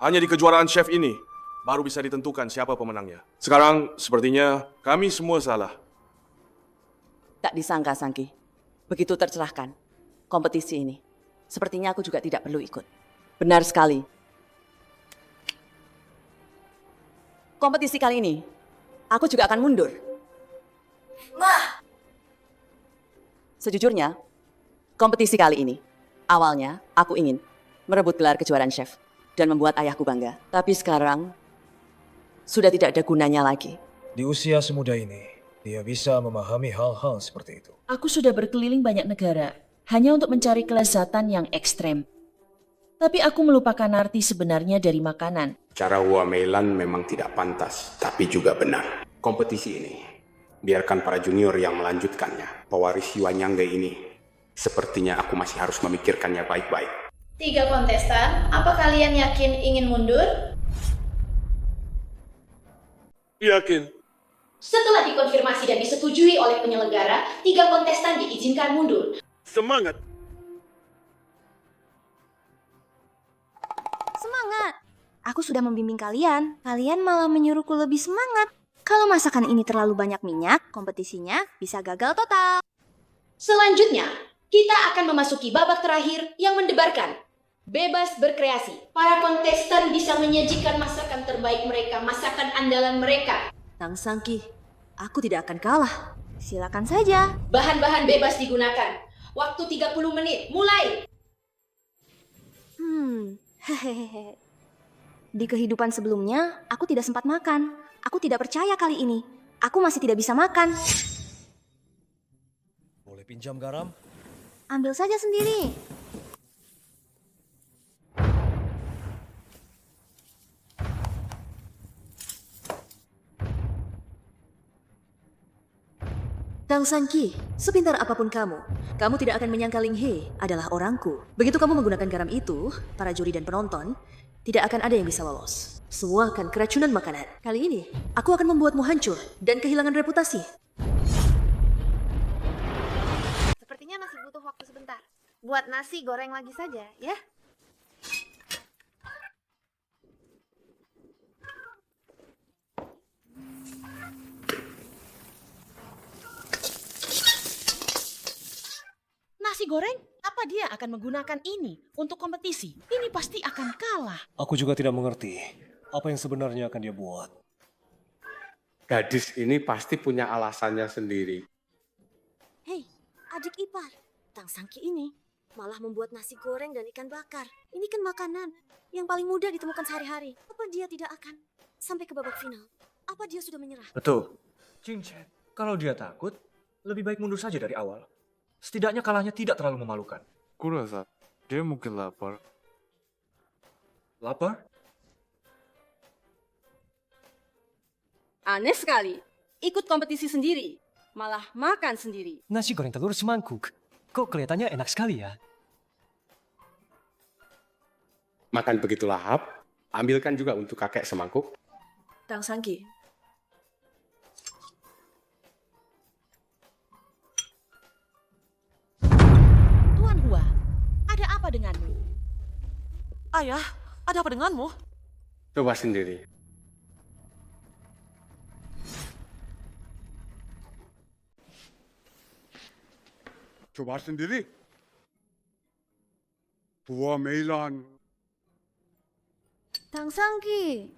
hanya di kejuaraan chef ini, baru bisa ditentukan siapa pemenangnya. Sekarang, sepertinya kami semua salah.
Tak disangka, Sangki. Begitu tercerahkan kompetisi ini. Sepertinya aku juga tidak perlu ikut. Benar sekali. Kompetisi kali ini, aku juga akan mundur. Sejujurnya, kompetisi kali ini, awalnya aku ingin merebut gelar kejuaraan chef dan membuat ayahku bangga. Tapi sekarang, sudah tidak ada gunanya lagi.
Di usia semuda ini, dia bisa memahami hal-hal seperti itu.
Aku sudah berkeliling banyak negara, hanya untuk mencari kelezatan yang ekstrem. Tapi aku melupakan arti sebenarnya dari makanan.
Cara Huamelan memang tidak pantas, tapi juga benar. Kompetisi ini, biarkan para junior yang melanjutkannya. Pewaris Yuanyangge ini, sepertinya aku masih harus memikirkannya baik-baik.
3 kontestan, apa kalian yakin ingin mundur?
Yakin.
Setelah dikonfirmasi dan disetujui oleh penyelenggara, 3 kontestan diizinkan mundur.
Semangat.
Semangat! Aku sudah membimbing kalian. Kalian malah menyuruhku lebih semangat. Kalau masakan ini terlalu banyak minyak, kompetisinya bisa gagal total.
Selanjutnya, kita akan memasuki babak terakhir yang mendebarkan. Bebas berkreasi. Para kontestan bisa menyajikan masakan terbaik mereka, masakan andalan mereka.
Tang Sangki, aku tidak akan kalah.
Silakan saja.
Bahan-bahan bebas digunakan. Waktu 30 menit, mulai!
Hehehe. Di kehidupan sebelumnya, aku tidak sempat makan. Aku tidak percaya kali ini. Aku masih tidak bisa makan.
Boleh pinjam garam?
Ambil saja sendiri.
Tang Sangki, sepintar apapun kamu tidak akan menyangka Ling He adalah orangku. Begitu kamu menggunakan garam itu, para juri dan penonton, tidak akan ada yang bisa lolos. Semua akan keracunan makanan. Kali ini, aku akan membuatmu hancur dan kehilangan reputasi.
Sepertinya masih butuh waktu sebentar. Buat nasi goreng lagi saja, ya?
Nasi goreng? Apa dia akan menggunakan ini untuk kompetisi? Ini pasti akan kalah.
Aku juga tidak mengerti apa yang sebenarnya akan dia buat.
Gadis ini pasti punya alasannya sendiri.
Hei, adik ipar. Tang Sangki ini malah membuat nasi goreng dan ikan bakar. Ini kan makanan yang paling mudah ditemukan sehari-hari. Apa dia tidak akan sampai ke babak final? Apa dia sudah menyerah?
Betul. Cincin, kalau dia takut, lebih baik mundur saja dari awal. Setidaknya kalahnya tidak terlalu memalukan.
Kurasa dia mungkin lapar.
Lapar?
Aneh sekali. Ikut kompetisi sendiri. Malah makan sendiri.
Nasi goreng telur semangkuk. Kok kelihatannya enak sekali ya?
Makan begitu lahap, ambilkan juga untuk kakek semangkuk.
Tang Sangki,
Tuan Hua, ada apa denganmu?
Ayah, ada apa denganmu?
Coba sendiri.
Coba sendiri. Huamelan.
Tang Sangki.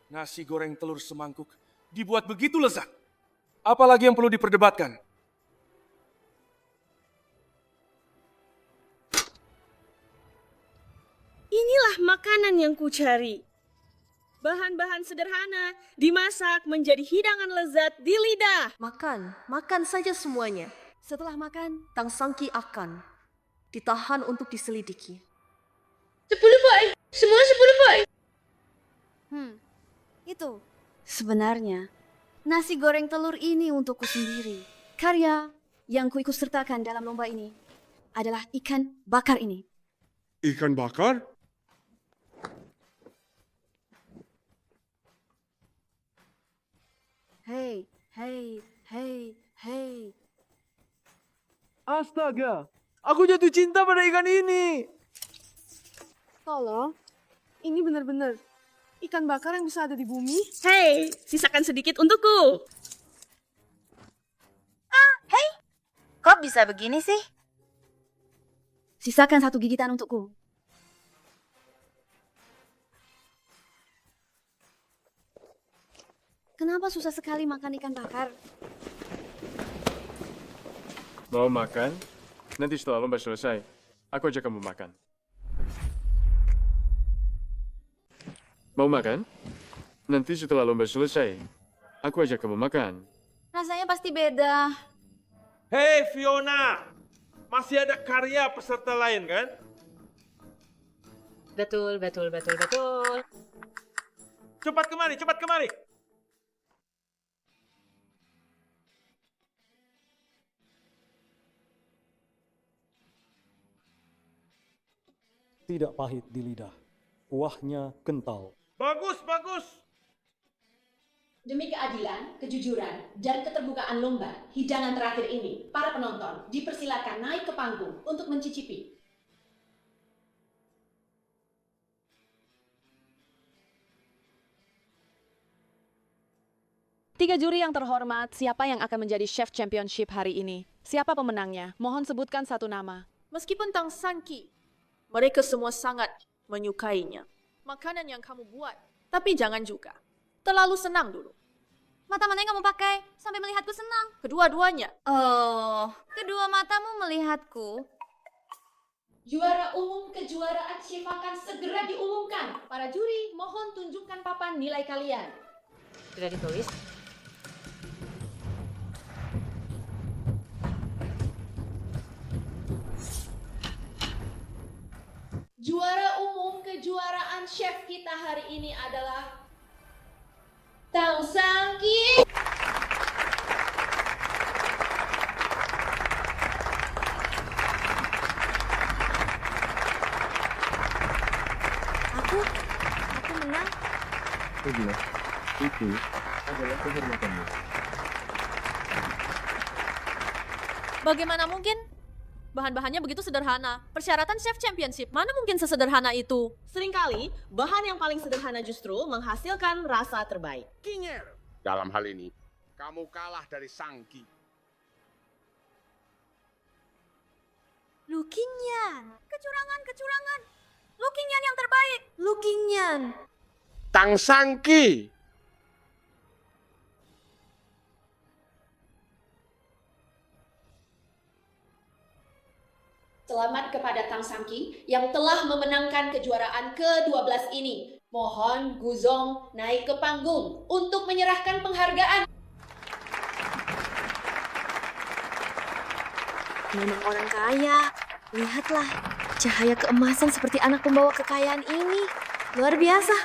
Nasi goreng telur semangkuk dibuat begitu lezat.
Apalagi yang perlu diperdebatkan?
Inilah makanan yang kucari. Bahan-bahan sederhana dimasak menjadi hidangan lezat di lidah.
Makan saja semuanya. Setelah makan, Tang Sangki akan ditahan untuk diselidiki.
10 poin. Semua 10 poin.
Itu. Sebenarnya, nasi goreng telur ini untukku sendiri. Karya yang kuikut sertakan dalam lomba ini adalah ikan bakar ini.
Ikan bakar?
Hei.
Astaga, aku jatuh cinta pada ikan ini.
Tolong, ini benar-benar ikan bakar yang bisa ada di bumi?
Hei, sisakan sedikit untukku.
Hei, kok bisa begini sih? Sisakan 1 gigitan untukku. Kenapa susah sekali makan ikan bakar?
Mau makan? Nanti setelah lomba selesai, aku ajak kamu makan. Mau makan? Nanti setelah lomba selesai, aku ajak kamu makan.
Rasanya pasti beda.
Hei Fiona, masih ada karya peserta lain kan?
Betul.
Cepat kemari.
Tidak pahit di lidah, kuahnya kental.
Bagus.
Demi keadilan, kejujuran, dan keterbukaan lomba, hidangan terakhir ini, para penonton dipersilakan naik ke panggung untuk mencicipi.
Tiga juri yang terhormat, siapa yang akan menjadi Chef Championship hari ini? Siapa pemenangnya? Mohon sebutkan 1 nama.
Meskipun Tang Sangki, mereka semua sangat menyukainya. Makanan yang kamu buat, tapi jangan juga terlalu senang dulu.
Mata mana yang kamu pakai sampai melihatku senang?
Kedua-duanya.
Oh, kedua matamu melihatku.
Juara umum kejuaraan chef akan segera diumumkan. Para juri, mohon tunjukkan papan nilai kalian.
Sudah ditulis?
Juara umum kejuaraan chef kita hari ini adalah Tang Sangki.
Aku menang.
Tidak, itu adalah kehormatanmu.
Bagaimana mungkin? Bahan-bahannya begitu sederhana. Persyaratan Chef Championship, mana mungkin sesederhana itu?
Seringkali, bahan yang paling sederhana justru menghasilkan rasa terbaik.
Dalam hal ini, kamu kalah dari Sangki.
Lukinyan. Kecurangan. Lukinyan yang terbaik. Lukinyan.
Tang Sangki.
Selamat kepada Tang Sangki yang telah memenangkan kejuaraan ke-12 ini. Mohon Guzong naik ke panggung untuk menyerahkan penghargaan.
Memang orang kaya. Lihatlah, cahaya keemasan seperti anak pembawa kekayaan ini. Luar biasa.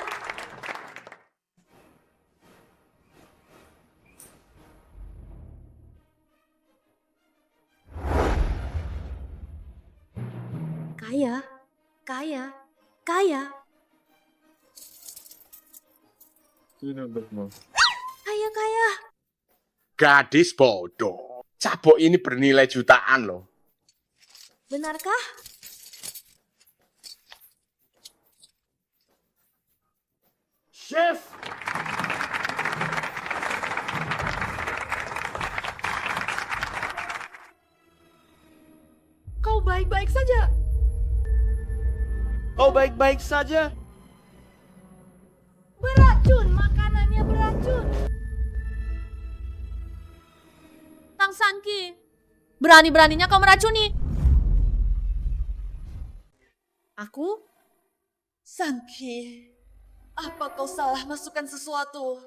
Kaya. Kaya.
Gadis bodoh. Cabok ini bernilai jutaan loh.
Benarkah?
Chef!
Kau baik-baik saja.
Kau baik-baik saja?
Beracun, makanannya beracun.
Sangki, berani-beraninya kau meracuni.
Aku? Sangki, apa kau salah masukkan sesuatu?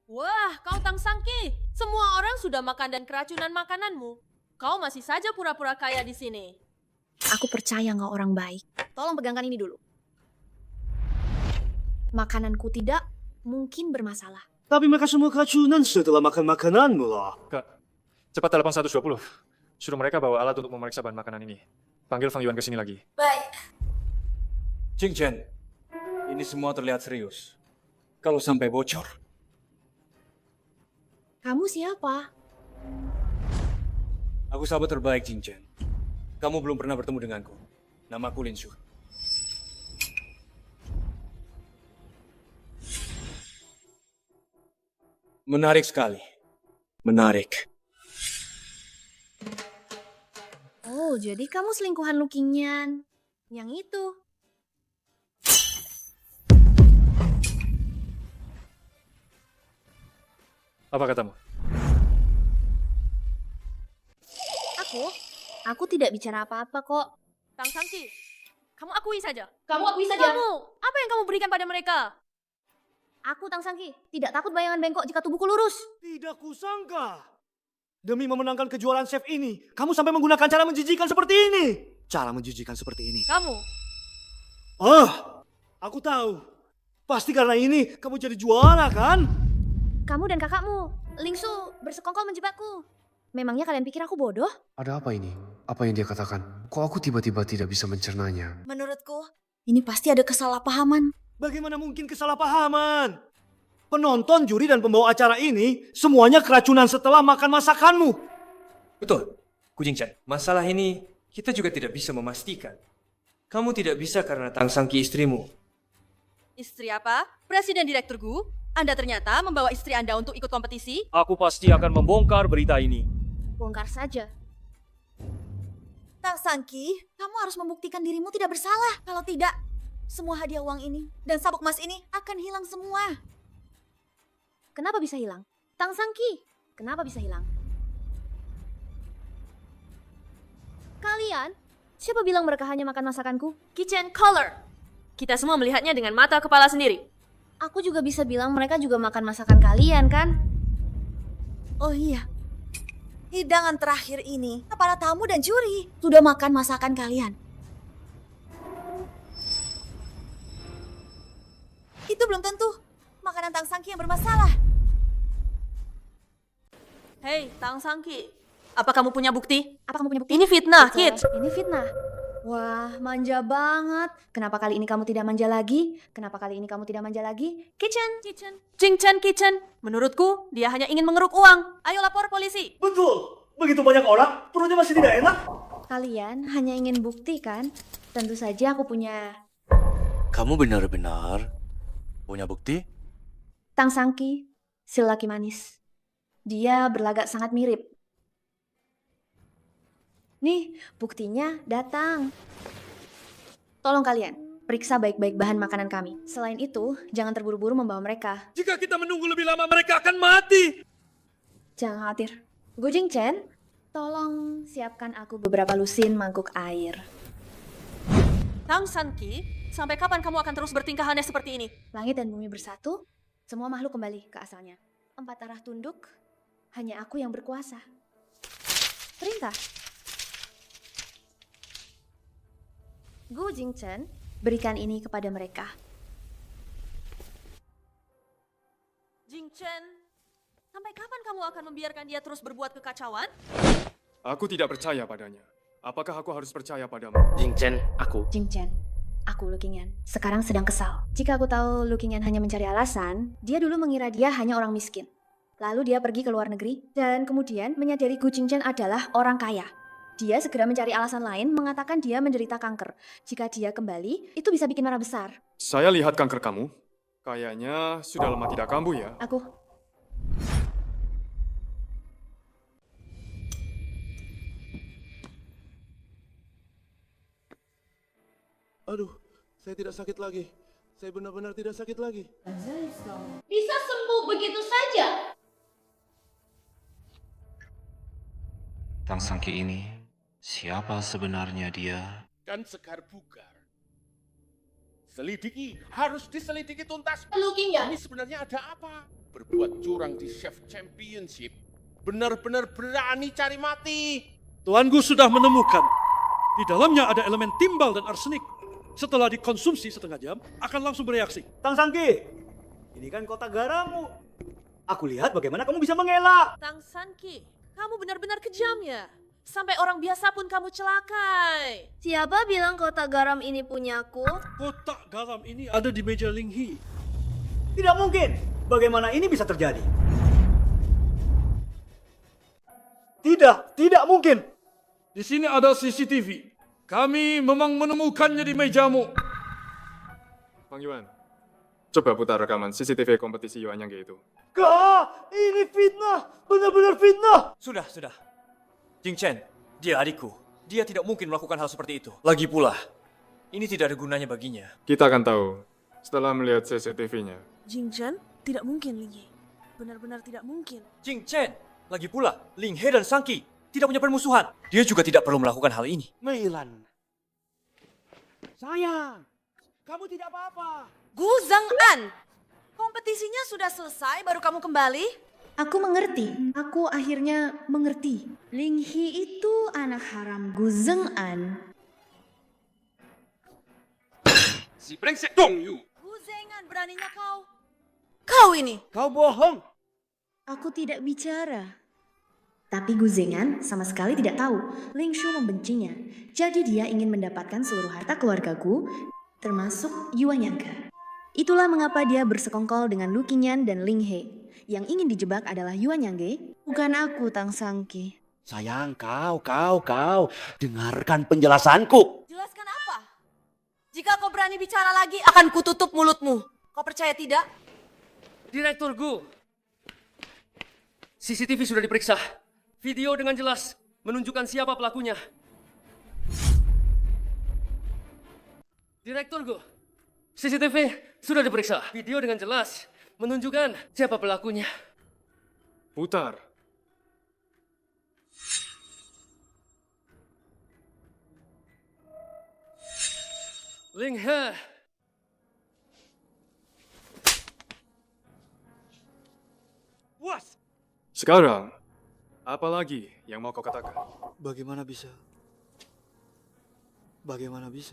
Wah, kau Tang Sangki. Semua orang sudah makan dan keracunan makananmu. Kau masih saja pura-pura kaya di sini.
Aku percaya nggak orang baik. Tolong pegangkan ini dulu. Makananku tidak mungkin bermasalah.
Tapi mereka semua keracunan setelah makan makananmu lah.
Kak, cepat telepon 120. Suruh mereka bawa alat untuk memeriksa bahan makanan ini. Panggil Fang Yuan ke sini lagi.
Baik.
Jing Chen, ini semua terlihat serius. Kalau sampai bocor,
Kamu siapa?
aku sahabat terbaik Jing Chen. Kamu belum pernah bertemu denganku. Namaku Lin Shu. Menarik sekali. Menarik.
Oh, jadi kamu selingkuhan Lu Qingyan. Yang itu.
Apa katamu?
Aku tidak bicara apa-apa kok.
Tang Sangki, kamu akui saja.
Kamu akui saja.
Apa yang kamu berikan pada mereka?
Aku Tang Sangki, tidak takut bayangan bengkok jika tubuhku lurus.
Tidak kusangka. Demi memenangkan kejuaraan chef ini, kamu sampai menggunakan cara menjijikan seperti ini. Cara menjijikan seperti ini.
Kamu.
Aku tahu. Pasti karena ini kamu jadi juara kan?
Kamu dan kakakmu, Lingsu, bersekongkol menjebakku. Memangnya kalian pikir aku bodoh?
Ada apa ini? Apa yang dia katakan? Kok aku tiba-tiba tidak bisa mencernanya?
Menurutku, ini pasti ada kesalahpahaman.
Bagaimana mungkin kesalahpahaman? Penonton, juri, dan pembawa acara ini semuanya keracunan setelah makan masakanmu.
Betul. Kujing Chen, masalah ini kita juga tidak bisa memastikan. Kamu tidak bisa karena Tang Sangki istrimu.
Istri apa? Presiden Direktur Gu? Anda ternyata membawa istri Anda untuk ikut kompetisi?
Aku pasti akan membongkar berita ini.
Bongkar saja. Tang Sangki, kamu harus membuktikan dirimu tidak bersalah. Kalau tidak, semua hadiah uang ini dan sabuk emas ini akan hilang semua. Kenapa bisa hilang? Tang Sangki, kenapa bisa hilang? Kalian? Siapa bilang mereka hanya makan masakanku?
Kitchen color. Kita semua melihatnya dengan mata kepala sendiri.
Aku juga bisa bilang mereka juga makan masakan kalian, kan? Oh iya. Hidangan terakhir ini, para tamu dan juri sudah makan masakan kalian. Itu belum tentu makanan Tang Sangki yang bermasalah.
Hei, Tang Sangki. Apa kamu punya bukti?
Apa kamu punya bukti?
Ini fitnah, kids.
Ini fitnah. Wah, manja banget. Kenapa kali ini kamu tidak manja lagi? Kenapa kali ini kamu tidak manja lagi? Kitchen.
Jing Chen Kitchen. Menurutku, dia hanya ingin mengeruk uang. Ayo lapor polisi.
Betul. Begitu banyak orang, perutnya masih tidak enak.
Kalian hanya ingin bukti, kan? Tentu saja aku punya...
Kamu benar-benar punya bukti?
Tang Sangki, si lelaki manis. Dia berlagak sangat mirip. Nih, buktinya datang. Tolong kalian, periksa baik-baik bahan makanan kami. Selain itu, jangan terburu-buru membawa mereka.
Jika kita menunggu lebih lama, mereka akan mati.
Jangan khawatir. Gu Jing Chen, tolong siapkan aku beberapa lusin mangkuk air.
Tang Sangki, sampai kapan kamu akan terus bertingkah aneh seperti ini?
Langit dan bumi bersatu, semua makhluk kembali ke asalnya. 4 arah tunduk, hanya aku yang berkuasa. Perintah. Gu Jing Chen, berikan ini kepada mereka.
Jing Chen, sampai kapan kamu akan membiarkan dia terus berbuat kekacauan?
Aku tidak percaya padanya. Apakah aku harus percaya padamu?
Jing Chen, aku.
Jing Chen, aku Lu Qingyan. Sekarang sedang kesal. Jika aku tahu Lu Qingyan hanya mencari alasan, dia dulu mengira dia hanya orang miskin. Lalu dia pergi ke luar negeri, dan kemudian menyadari Gu Jing Chen adalah orang kaya. Dia segera mencari alasan lain, mengatakan dia menderita kanker. Jika dia kembali, itu bisa bikin marah besar.
Saya lihat kanker kamu. Kayaknya sudah lama tidak kambuh ya.
Aku.
Aduh, saya tidak sakit lagi. Saya benar-benar tidak sakit lagi.
Bisa sembuh begitu saja?
Tang Sangki ini, siapa sebenarnya dia?
Dan segar bugar. Selidiki, harus diselidiki tuntas.
Lukinya.
Ini sebenarnya ada apa? Berbuat curang di Chef Championship. Benar-benar berani cari mati.
Tuanku sudah menemukan. Di dalamnya ada elemen timbal dan arsenik. Setelah dikonsumsi setengah jam, akan langsung bereaksi.
Tang Sangki, ini kan kota garammu. Aku lihat bagaimana kamu bisa mengelak.
Tang Sangki, kamu benar-benar kejam ya? Sampai orang biasa pun kamu celakai.
Siapa bilang kotak garam ini punyaku?
Kotak garam ini ada di meja Ling He.
Tidak mungkin. Bagaimana ini bisa terjadi? Tidak mungkin.
Di sini ada CCTV. Kami memang menemukannya di mejamu.
Bang Yuan, coba putar rekaman CCTV kompetisi Yuan Yang itu.
Kak, ini fitnah. Benar-benar fitnah.
Sudah. Jing Chen, dia adikku. Dia tidak mungkin melakukan hal seperti itu. Lagi pula, ini tidak ada gunanya baginya.
Kita akan tahu setelah melihat CCTV-nya.
Jing Chen, tidak mungkin Ling He. Benar-benar tidak mungkin.
Jing Chen, lagi pula, Ling He dan Sangki tidak punya permusuhan. Dia juga tidak perlu melakukan hal ini.
Meilan. Sayang, kamu tidak apa-apa.
Gu Zhang An, kompetisinya sudah selesai baru kamu kembali?
Aku mengerti. Aku akhirnya mengerti. Ling He itu anak haram Gu Zhang An.
Si brengsek Dong Yu.
Gu Zhang An, beraninya kau. Kau ini.
Kau bohong.
Aku tidak bicara. Tapi Gu Zhengan sama sekali tidak tahu Ling Shu membencinya. Jadi dia ingin mendapatkan seluruh harta keluarga Gu, termasuk Yuan Yangge. Itulah mengapa dia bersekongkol dengan Lu Qingyan dan Ling He. Yang ingin dijebak adalah Yuan Yangge, bukan aku, Tang Sangki.
Sayang, kau. Dengarkan penjelasanku.
Jelaskan apa? Jika kau berani bicara lagi, akan kututup mulutmu. Kau percaya tidak?
Direktur Gu, CCTV sudah diperiksa. Video dengan jelas menunjukkan siapa pelakunya. Direktur Gu, CCTV sudah diperiksa. Video dengan jelas menunjukkan siapa pelakunya.
Putar.
Ling He.
Puas.
Sekarang, apa lagi yang mau kau katakan?
Bagaimana bisa?
Bagaimana bisa?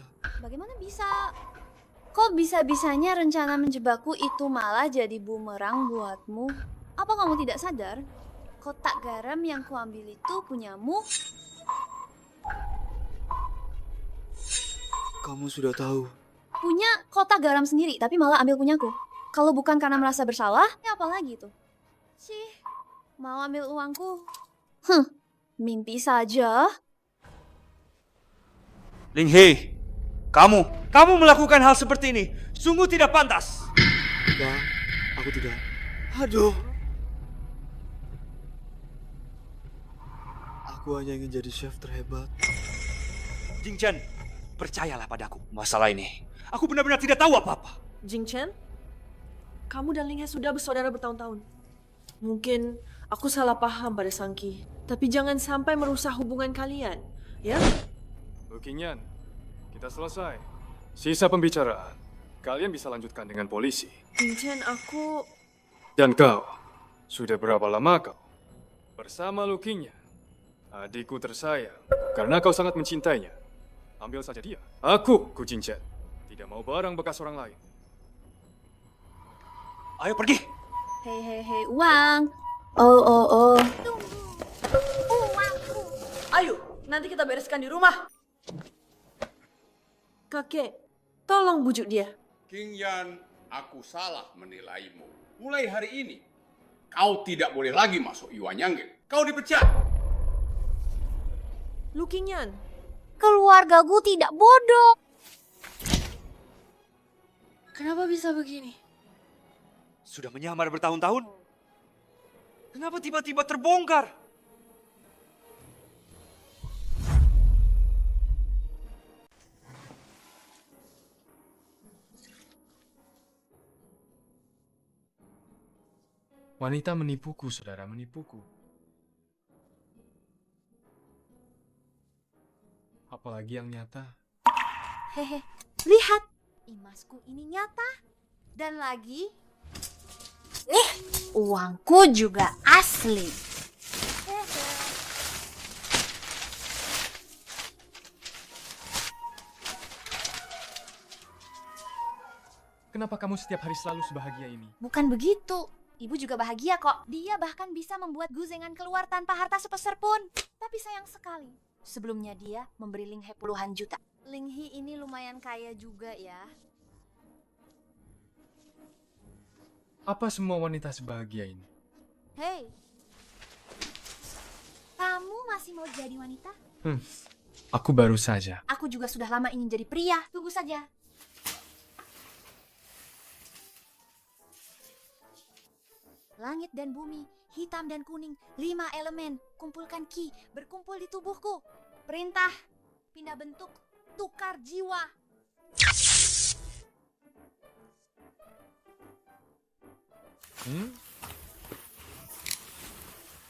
Kok bisa-bisanya rencana menjebakku itu malah jadi bumerang buatmu? Apa kamu tidak sadar? Kotak garam yang kuambil itu punyamu?
Kamu sudah tahu.
Punya kotak garam sendiri, tapi malah ambil punyaku. Kalau bukan karena merasa bersalah, ya apa lagi tuh? Sih, mau ambil uangku? Mimpi saja.
Ling He, kamu melakukan hal seperti ini sungguh tidak pantas.
Tidak, aku tidak. Aduh. Aku hanya ingin jadi chef terhebat.
Jing Chen, percayalah padaku. Masalah ini, aku benar-benar tidak tahu apa-apa.
Jing Chen, kamu dan Ling He sudah bersaudara bertahun-tahun. Mungkin aku salah paham pada Sangki, tapi jangan sampai merusak hubungan kalian, ya?
Lu Qingyan, kita selesai. Sisa pembicaraan, kalian bisa lanjutkan dengan polisi.
Jing Chen, aku...
Dan kau, sudah berapa lama kau bersama Lu Qingyan? Adikku tersayang, karena kau sangat mencintainya. Ambil saja dia. Aku, Gu Jingchen, tidak mau barang bekas orang lain.
Ayo pergi.
Hei, uang. Oh.
Uangku. Ayo, nanti kita bereskan di rumah. Kakek, tolong bujuk dia.
Qingyan, aku salah menilaimu. Mulai hari ini, kau tidak boleh lagi masuk Yuan Yangge. Kau dipecat.
Lu Qingyan.
Keluargaku tidak bodoh.
Kenapa bisa begini?
Sudah menyamar bertahun-tahun. Kenapa tiba-tiba terbongkar?
Wanita menipuku, saudara, menipuku. Apalagi yang nyata.
Hehe, lihat. Emasku ini nyata. Dan lagi, nih, uangku juga asli. Hehe.
Kenapa kamu setiap hari selalu sebahagia ini?
Bukan begitu. Ibu juga bahagia kok. Dia bahkan bisa membuat Guzengan keluar tanpa harta sepeser pun. Tapi sayang sekali, sebelumnya dia memberi Linghe puluhan juta. Linghe ini lumayan kaya juga ya.
Apa semua wanita sebahagia ini?
Hei, kamu masih mau jadi wanita?
Aku baru saja.
Aku juga sudah lama ingin jadi pria. Tunggu saja. Langit dan bumi, hitam dan kuning, 5 elemen, kumpulkan ki, berkumpul di tubuhku. Perintah, pindah bentuk, tukar jiwa.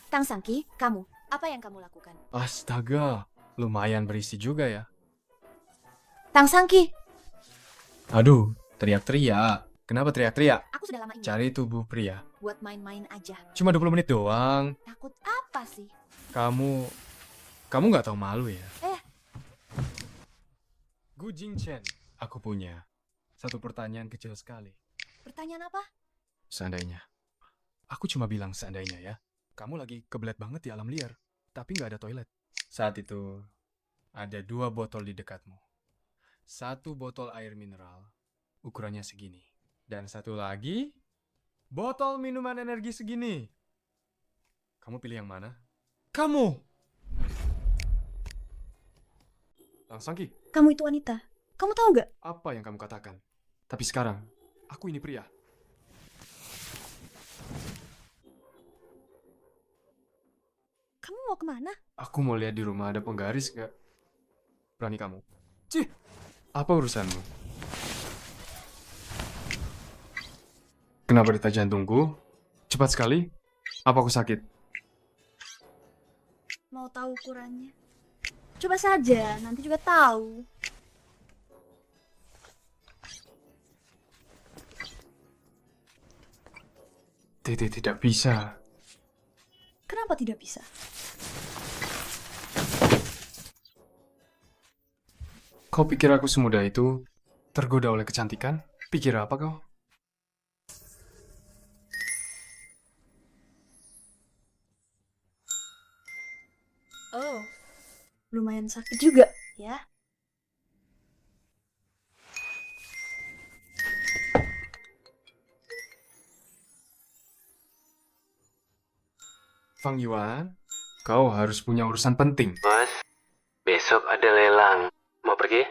Tang Sangki, kamu, apa yang kamu lakukan?
Astaga, lumayan berisi juga ya.
Tang Sangki,
Aduh, teriak-teriak. Kenapa teriak-teriak?
aku sudah lama ingin
Cari tubuh pria.
buat main-main aja.
Cuma 20 menit doang.
Takut apa sih?
Kamu nggak tahu malu ya? Gu Jingchen, aku punya satu pertanyaan kecil sekali.
Pertanyaan apa?
Seandainya, aku cuma bilang seandainya ya, kamu lagi kebelet banget di alam liar, tapi nggak ada toilet. Saat itu, ada 2 botol di dekatmu. 1 botol air mineral, ukurannya segini. Dan 1 lagi, botol minuman energi segini. Kamu pilih yang mana? Kamu! Tang Sangki,
Kamu itu wanita. Kamu tahu gak?
apa yang kamu katakan? Tapi sekarang, aku ini pria.
Kamu mau kemana?
Aku mau lihat di rumah ada penggaris gak? Berani kamu? Cih! Apa urusanmu? Kenapa detak jantungku? Cepat sekali? Apa aku sakit?
Mau tahu ukurannya? Coba saja, nanti juga tahu.
Tidak bisa.
Kenapa tidak bisa?
Kau pikir aku semudah itu? Tergoda oleh kecantikan? Pikir apa kau?
Oh, lumayan sakit juga ya.
Fang Yuan, kau harus punya urusan penting.
Mas, besok ada lelang. Mau pergi?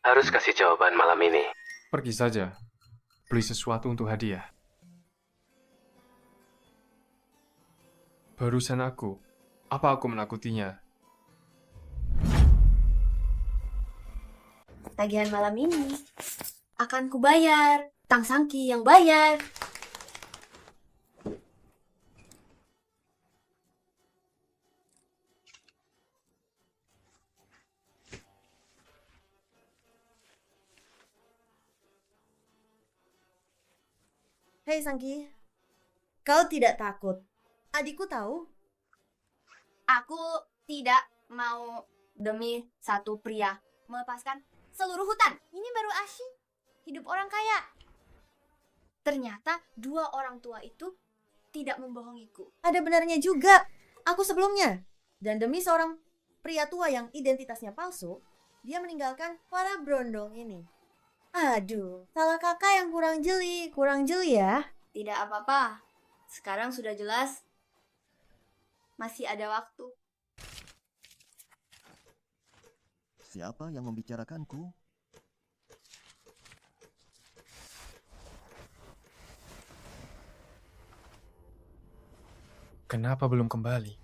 Harus kasih jawaban malam ini.
Pergi saja. Beli sesuatu untuk hadiah. Barusan aku. Apa aku menakutinya?
Tagihan malam ini akan kubayar. Tang Sangki yang bayar. Hei Sangki, kau tidak takut? Adikku tahu. Aku tidak mau demi satu pria melepaskan seluruh hutan. Ini baru asyik hidup orang kaya. Ternyata 2 orang tua itu tidak membohongiku. Ada benarnya juga. Aku sebelumnya. Dan demi seorang pria tua yang identitasnya palsu, dia meninggalkan para berondong ini. Aduh, salah kakak yang kurang jeli ya. Tidak apa-apa. Sekarang sudah jelas. Masih ada waktu.
Siapa yang membicarakanku?
Kenapa belum kembali?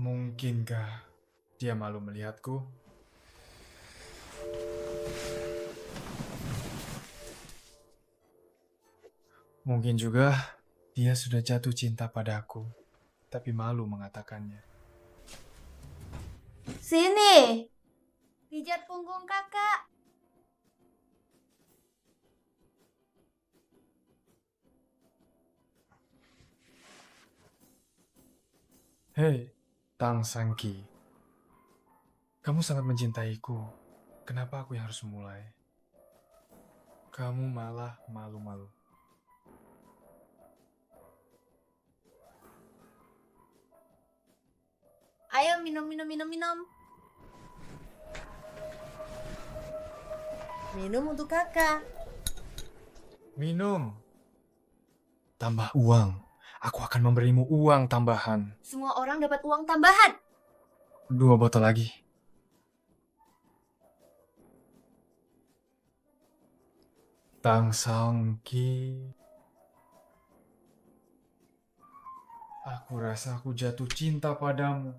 Mungkinkah dia malu melihatku? Mungkin juga Dia sudah jatuh cinta padaku, tapi malu mengatakannya.
Sini. Pijat punggung kakak.
Hei, Tang Sangki. Kamu sangat mencintaiku. Kenapa aku yang harus mulai? Kamu malah malu-malu.
Ayo minum. Minum untuk kakak.
Minum. Tambah uang. Aku akan memberimu uang tambahan.
Semua orang dapat uang tambahan.
2 botol lagi. Tang Sangki. Aku rasa aku jatuh cinta padamu.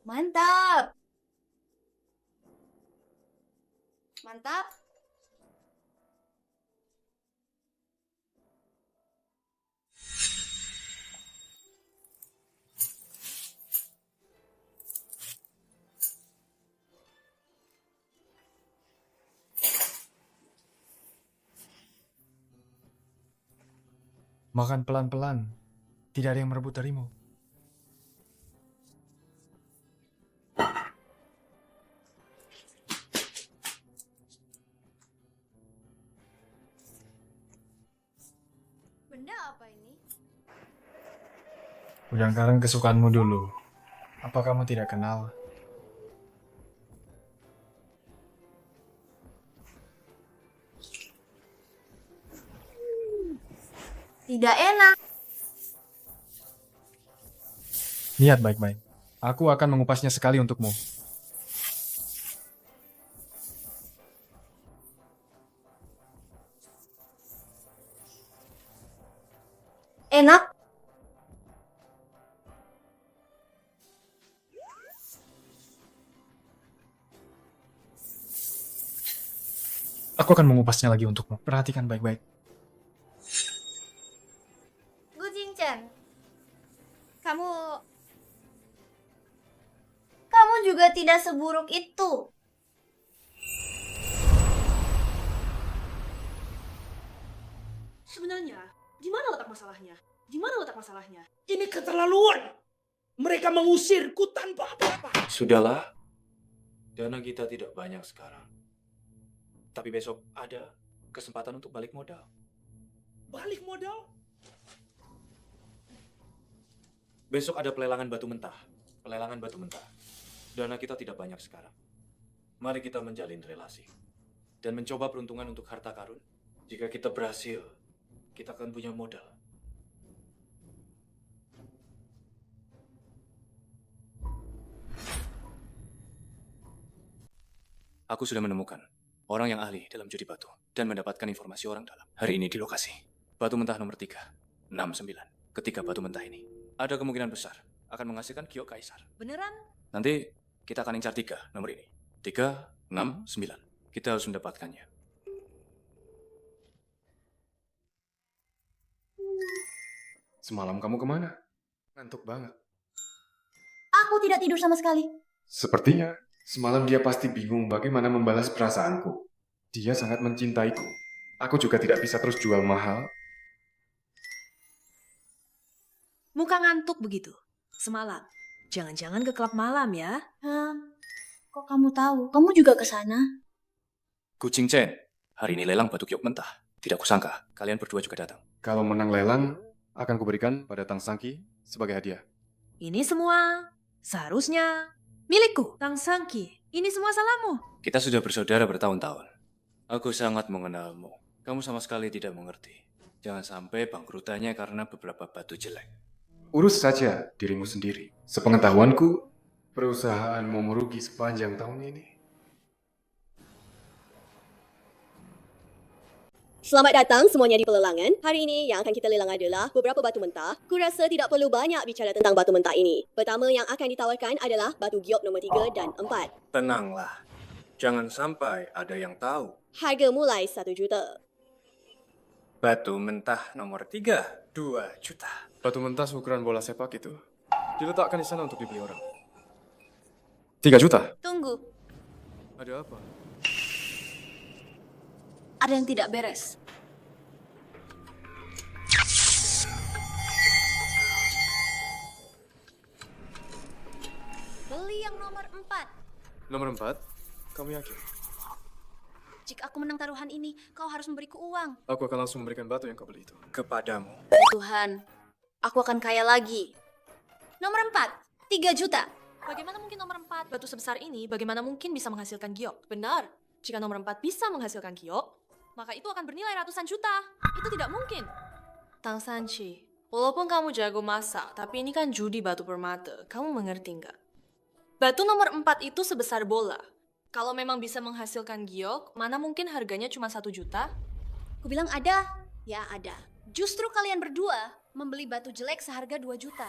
Mantap. Mantap.
Makan pelan-pelan. Tidak ada yang merebut darimu.
Benda apa ini?
Udang karang kesukaanmu dulu. Apa kamu tidak kenal?
Tidak enak.
Lihat baik-baik. Aku akan mengupasnya sekali untukmu.
Enak.
Aku akan mengupasnya lagi untukmu. Perhatikan baik-baik.
Gu Jinchen. Kamu juga tidak seburuk itu.
Sebenarnya, di mana letak masalahnya? Di mana letak masalahnya?
Ini keterlaluan. Mereka mengusirku tanpa apa-apa.
Sudahlah. Dana kita tidak banyak sekarang. Tapi besok ada kesempatan untuk balik modal.
Balik modal?
Besok ada pelelangan batu mentah. Pelelangan batu mentah. Dana kita tidak banyak sekarang. Mari kita menjalin relasi. Dan mencoba peruntungan untuk harta karun. Jika kita berhasil, kita akan punya modal. Aku sudah menemukan orang yang ahli dalam judi batu dan mendapatkan informasi orang dalam. Hari ini di lokasi. Batu mentah nomor 3, 69. Ketika batu mentah ini, ada kemungkinan besar akan menghasilkan giok kaisar.
Beneran?
Nanti kita akan incar 3 nomor ini. 3, 6, 9. Kita harus mendapatkannya.
Semalam kamu kemana? Ngantuk banget.
Aku tidak tidur sama sekali.
Sepertinya semalam dia pasti bingung bagaimana membalas perasaanku. Dia sangat mencintaiku. Aku juga tidak bisa terus jual mahal.
Muka ngantuk begitu. Semalam. Jangan-jangan ke klub malam ya?
Kok kamu tahu? Kamu juga ke sana?
Kucing Chen, hari ini lelang batu giok mentah. Tidak kusangka, kalian berdua juga datang.
Kalau menang lelang, akan kuberikan pada Tang Sangki sebagai hadiah.
Ini semua seharusnya milikku. Tang Sangki, ini semua salahmu.
Kita sudah bersaudara bertahun-tahun. Aku sangat mengenalmu. Kamu sama sekali tidak mengerti. Jangan sampai bangkrutannya karena beberapa batu jelek.
Urus saja dirimu sendiri. Sepengetahuanku, perusahaanmu merugi sepanjang tahun ini.
Selamat datang semuanya di pelelangan. Hari ini yang akan kita lelang adalah beberapa batu mentah. Kurasa tidak perlu banyak bicara tentang batu mentah ini. Pertama yang akan ditawarkan adalah batu giok nomor 3 dan 4.
Tenanglah. Jangan sampai ada yang tahu.
Harga mulai 1 juta.
Batu mentah nomor 3, 2 juta.
Batu mentah ukuran bola sepak itu diletakkan di sana untuk dibeli orang. 3 juta?
Tunggu,
Ada apa?
ada yang tidak beres. Beli yang nomor 4.
Nomor 4? Kamu yakin?
Jika aku menang taruhan ini, kau harus memberiku uang.
Aku akan langsung memberikan batu yang kau beli itu.
Kepadamu.
Tuhan, aku akan kaya lagi. Nomor 4, 3 juta.
Bagaimana mungkin nomor 4 batu sebesar ini, bagaimana mungkin bisa menghasilkan giok? Benar, jika nomor 4 bisa menghasilkan giok, maka itu akan bernilai ratusan juta. Itu tidak mungkin. Tang Sanchi, walaupun kamu jago masak, tapi ini kan judi batu permata. Kamu mengerti nggak? Batu nomor 4 itu sebesar bola. Kalau memang bisa menghasilkan giok, mana mungkin harganya cuma 1 juta?
Aku bilang ada, ya ada. Justru kalian berdua membeli batu jelek seharga 2 juta.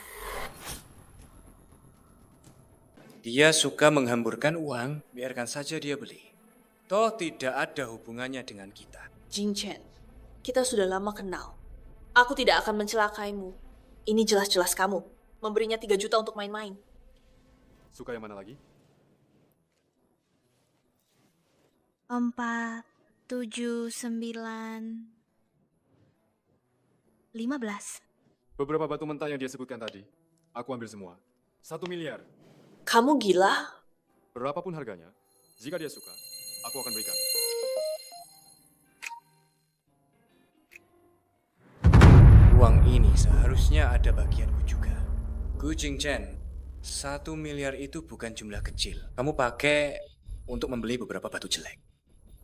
Dia suka menghamburkan uang, biarkan saja dia beli. Toh tidak ada hubungannya dengan kita.
Jing Chen, kita sudah lama kenal. Aku tidak akan mencelakaimu. Ini jelas-jelas kamu. Memberinya 3 juta untuk main-main.
Suka yang mana lagi?
4, 7, 9, 15.
Beberapa batu mentah yang dia sebutkan tadi, aku ambil semua. 1 miliar.
Kamu gila?
Berapapun harganya, jika dia suka, aku akan berikan.
Uang ini seharusnya ada bagianku juga. Gu Jingchen, 1 miliar itu bukan jumlah kecil. Kamu pakai untuk membeli beberapa batu jelek.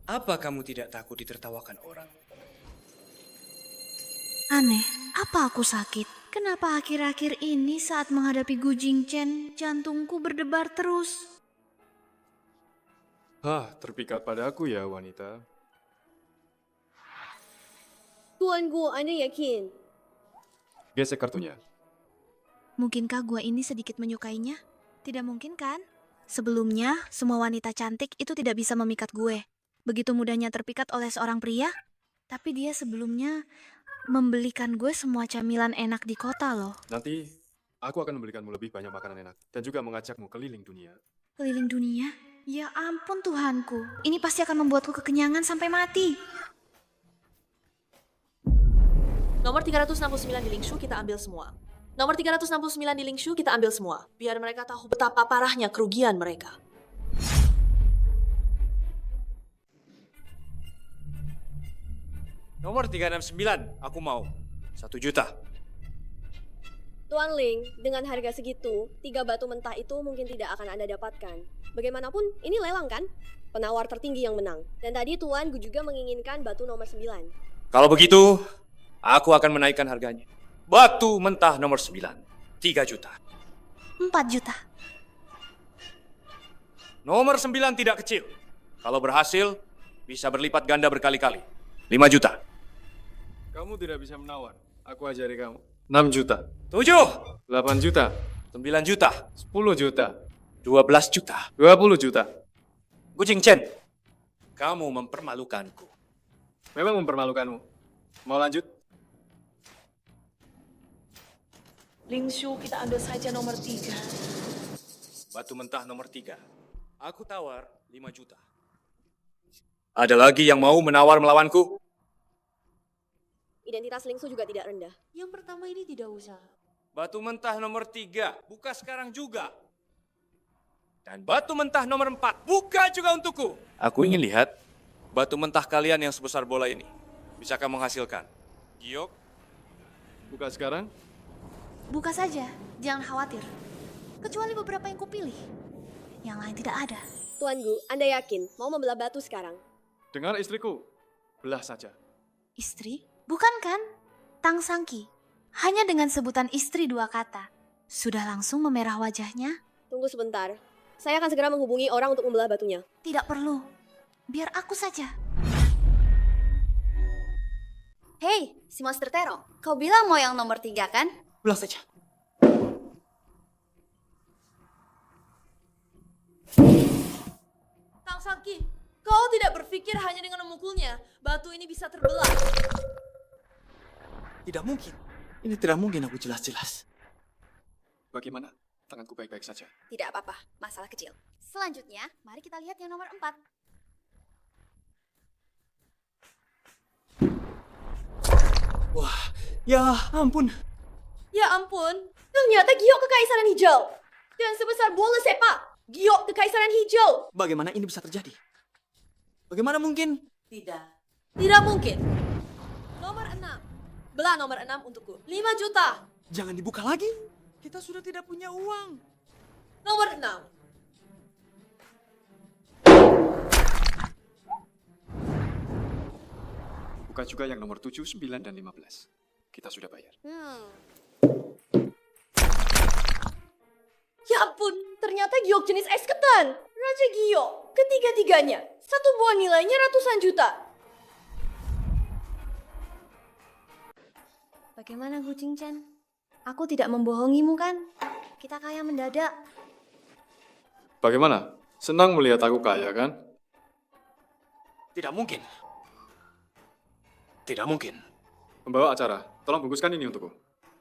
Apa kamu tidak takut ditertawakan orang?
Aneh, apa aku sakit? Kenapa akhir-akhir ini saat menghadapi Gu Jingchen, jantungku berdebar terus?
Terpikat pada aku ya, wanita.
Tuan Gu, Anda yakin?
Gesek kartunya.
Mungkinkah gua ini sedikit menyukainya? Tidak mungkin kan? Sebelumnya, semua wanita cantik itu tidak bisa memikat gue. Begitu mudahnya terpikat oleh seorang pria. Tapi dia sebelumnya membelikan gue semua camilan enak di kota loh.
Nanti, aku akan membelikanmu lebih banyak makanan enak. Dan juga mengajakmu keliling dunia.
Keliling dunia? Ya ampun Tuhanku. Ini pasti akan membuatku kekenyangan sampai mati.
Nomor 369 di Lingshu kita ambil semua. Nomor 369 di Lingshu kita ambil semua. Biar mereka tahu betapa parahnya kerugian mereka.
Nomor 369, aku mau. 1 juta.
Tuan Ling, dengan harga segitu, 3 batu mentah itu mungkin tidak akan Anda dapatkan. Bagaimanapun, ini lelang kan? Penawar tertinggi yang menang. Dan tadi Tuan Gu juga menginginkan batu nomor 9.
Kalau begitu, aku akan menaikkan harganya. Batu mentah nomor 9, 3 juta.
4 juta.
Nomor 9 tidak kecil. Kalau berhasil, bisa berlipat ganda berkali-kali. 5 juta.
Kamu tidak bisa menawar. Aku ajari kamu. 6 juta.
7.
8 juta.
9 juta.
10 juta.
12 juta.
20 juta.
Gu Jingchen, kamu mempermalukanku.
Memang mempermalukanmu. Mau lanjut?
Lingshu kita ambil saja nomor 3.
Batu mentah nomor 3. Aku tawar 5 juta. Ada lagi yang mau menawar melawanku?
Identitas Lingsu juga tidak rendah.
Yang pertama ini tidak usah.
Batu mentah nomor 3, buka sekarang juga. Dan batu mentah nomor 4, buka juga untukku. Aku ingin lihat batu mentah kalian yang sebesar bola ini. Bisakah menghasilkan giok?
Buka sekarang?
Buka saja, jangan khawatir. Kecuali beberapa yang kupilih. Yang lain tidak ada.
Tuan Gu, Anda yakin mau membelah batu sekarang?
Dengar istriku, belah saja.
Istri? Bukan kan? Tang Sangki. Hanya dengan sebutan istri 2 kata. Sudah langsung memerah wajahnya?
Tunggu sebentar. Saya akan segera menghubungi orang untuk membelah batunya.
Tidak perlu. Biar aku saja. Hei, si Monster Tero. Kau bilang mau yang nomor 3 kan?
Belah saja.
Tang Sangki, kau tidak berpikir hanya dengan memukulnya, batu ini bisa terbelah.
Tidak mungkin. Ini tidak mungkin aku jelas-jelas.
Bagaimana? Tanganku baik-baik saja.
Tidak apa-apa, masalah kecil. Selanjutnya, mari kita lihat yang nomor 4.
Wah, ya ampun.
Ya ampun, ternyata giok kekaisaran hijau. Dan sebesar bola sepak, giok kekaisaran hijau.
Bagaimana ini bisa terjadi? Bagaimana mungkin?
Tidak.
Tidak mungkin. Nomor 6. Belah nomor 6 untukku. 5 juta.
Jangan dibuka lagi. Kita sudah tidak punya uang.
Nomor 6.
Buka juga yang nomor 7, 9, dan 15. Kita sudah bayar.
Ya ampun, ternyata giok jenis es ketan. Raja giok, ketiga-tiganya. Satu buah nilainya ratusan juta.
Bagaimana Gu Jingchen? Aku tidak membohongimu kan? Kita kaya mendadak.
Bagaimana? Senang melihat aku kaya, kan?
Tidak mungkin. Tidak mungkin.
Pembawa acara, tolong bungkuskan ini untukku.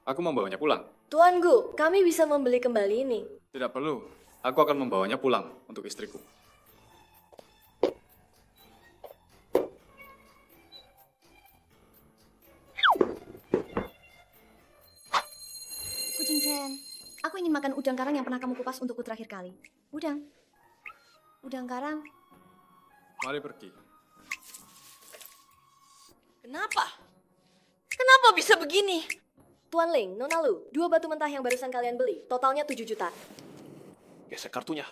Aku membawanya pulang.
Tuan Gu, kami bisa membeli kembali ini.
Tidak perlu. Aku akan membawanya pulang untuk istriku.
Gu Jingchen, aku ingin makan udang karang yang pernah kamu kupas untukku terakhir kali. Udang. Udang karang.
Mari pergi.
Kenapa? Kenapa bisa begini? Tuan Ling, Nona Lu, 2 batu mentah yang barusan kalian beli. Totalnya 7 juta.
Gesek kartunya.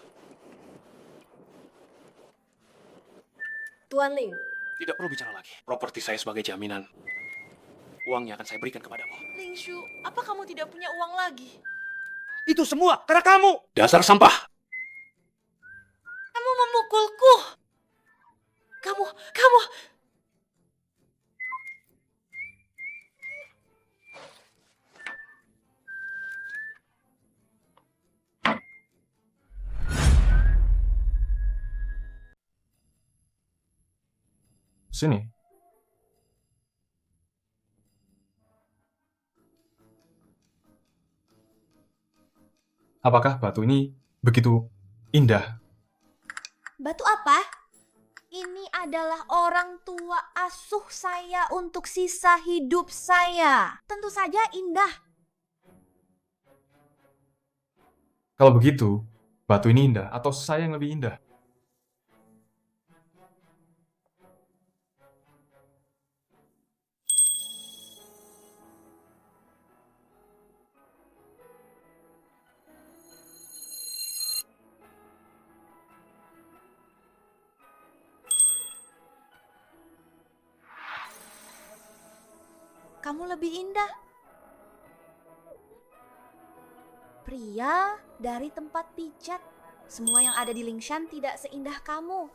Tuan Ling.
Tidak perlu bicara lagi. Properti saya sebagai jaminan. Uangnya akan saya berikan kepadamu.
Ling Shu, apa kamu tidak punya uang lagi?
Itu semua karena kamu.
Dasar sampah.
Kamu memukulku. Kamu.
Sini. Apakah batu ini begitu indah?
Batu apa? Ini adalah orang tua asuh saya untuk sisa hidup saya. Tentu saja indah.
Kalau begitu, batu ini indah atau saya yang lebih indah?
Kamu lebih indah. Pria dari tempat pijat. Semua yang ada di Lingshan tidak seindah kamu.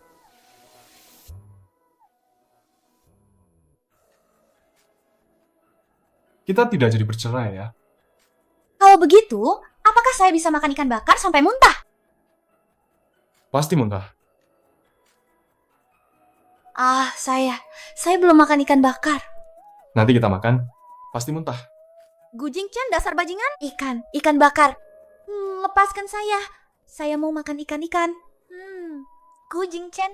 Kita tidak jadi bercerai ya.
Kalau begitu, apakah saya bisa makan ikan bakar sampai muntah?
Pasti muntah.
Saya belum makan ikan bakar.
Nanti kita makan, pasti muntah.
Gu Jingchen, dasar bajingan. Ikan bakar. Lepaskan saya. Saya mau makan ikan-ikan. Gu Jingchen.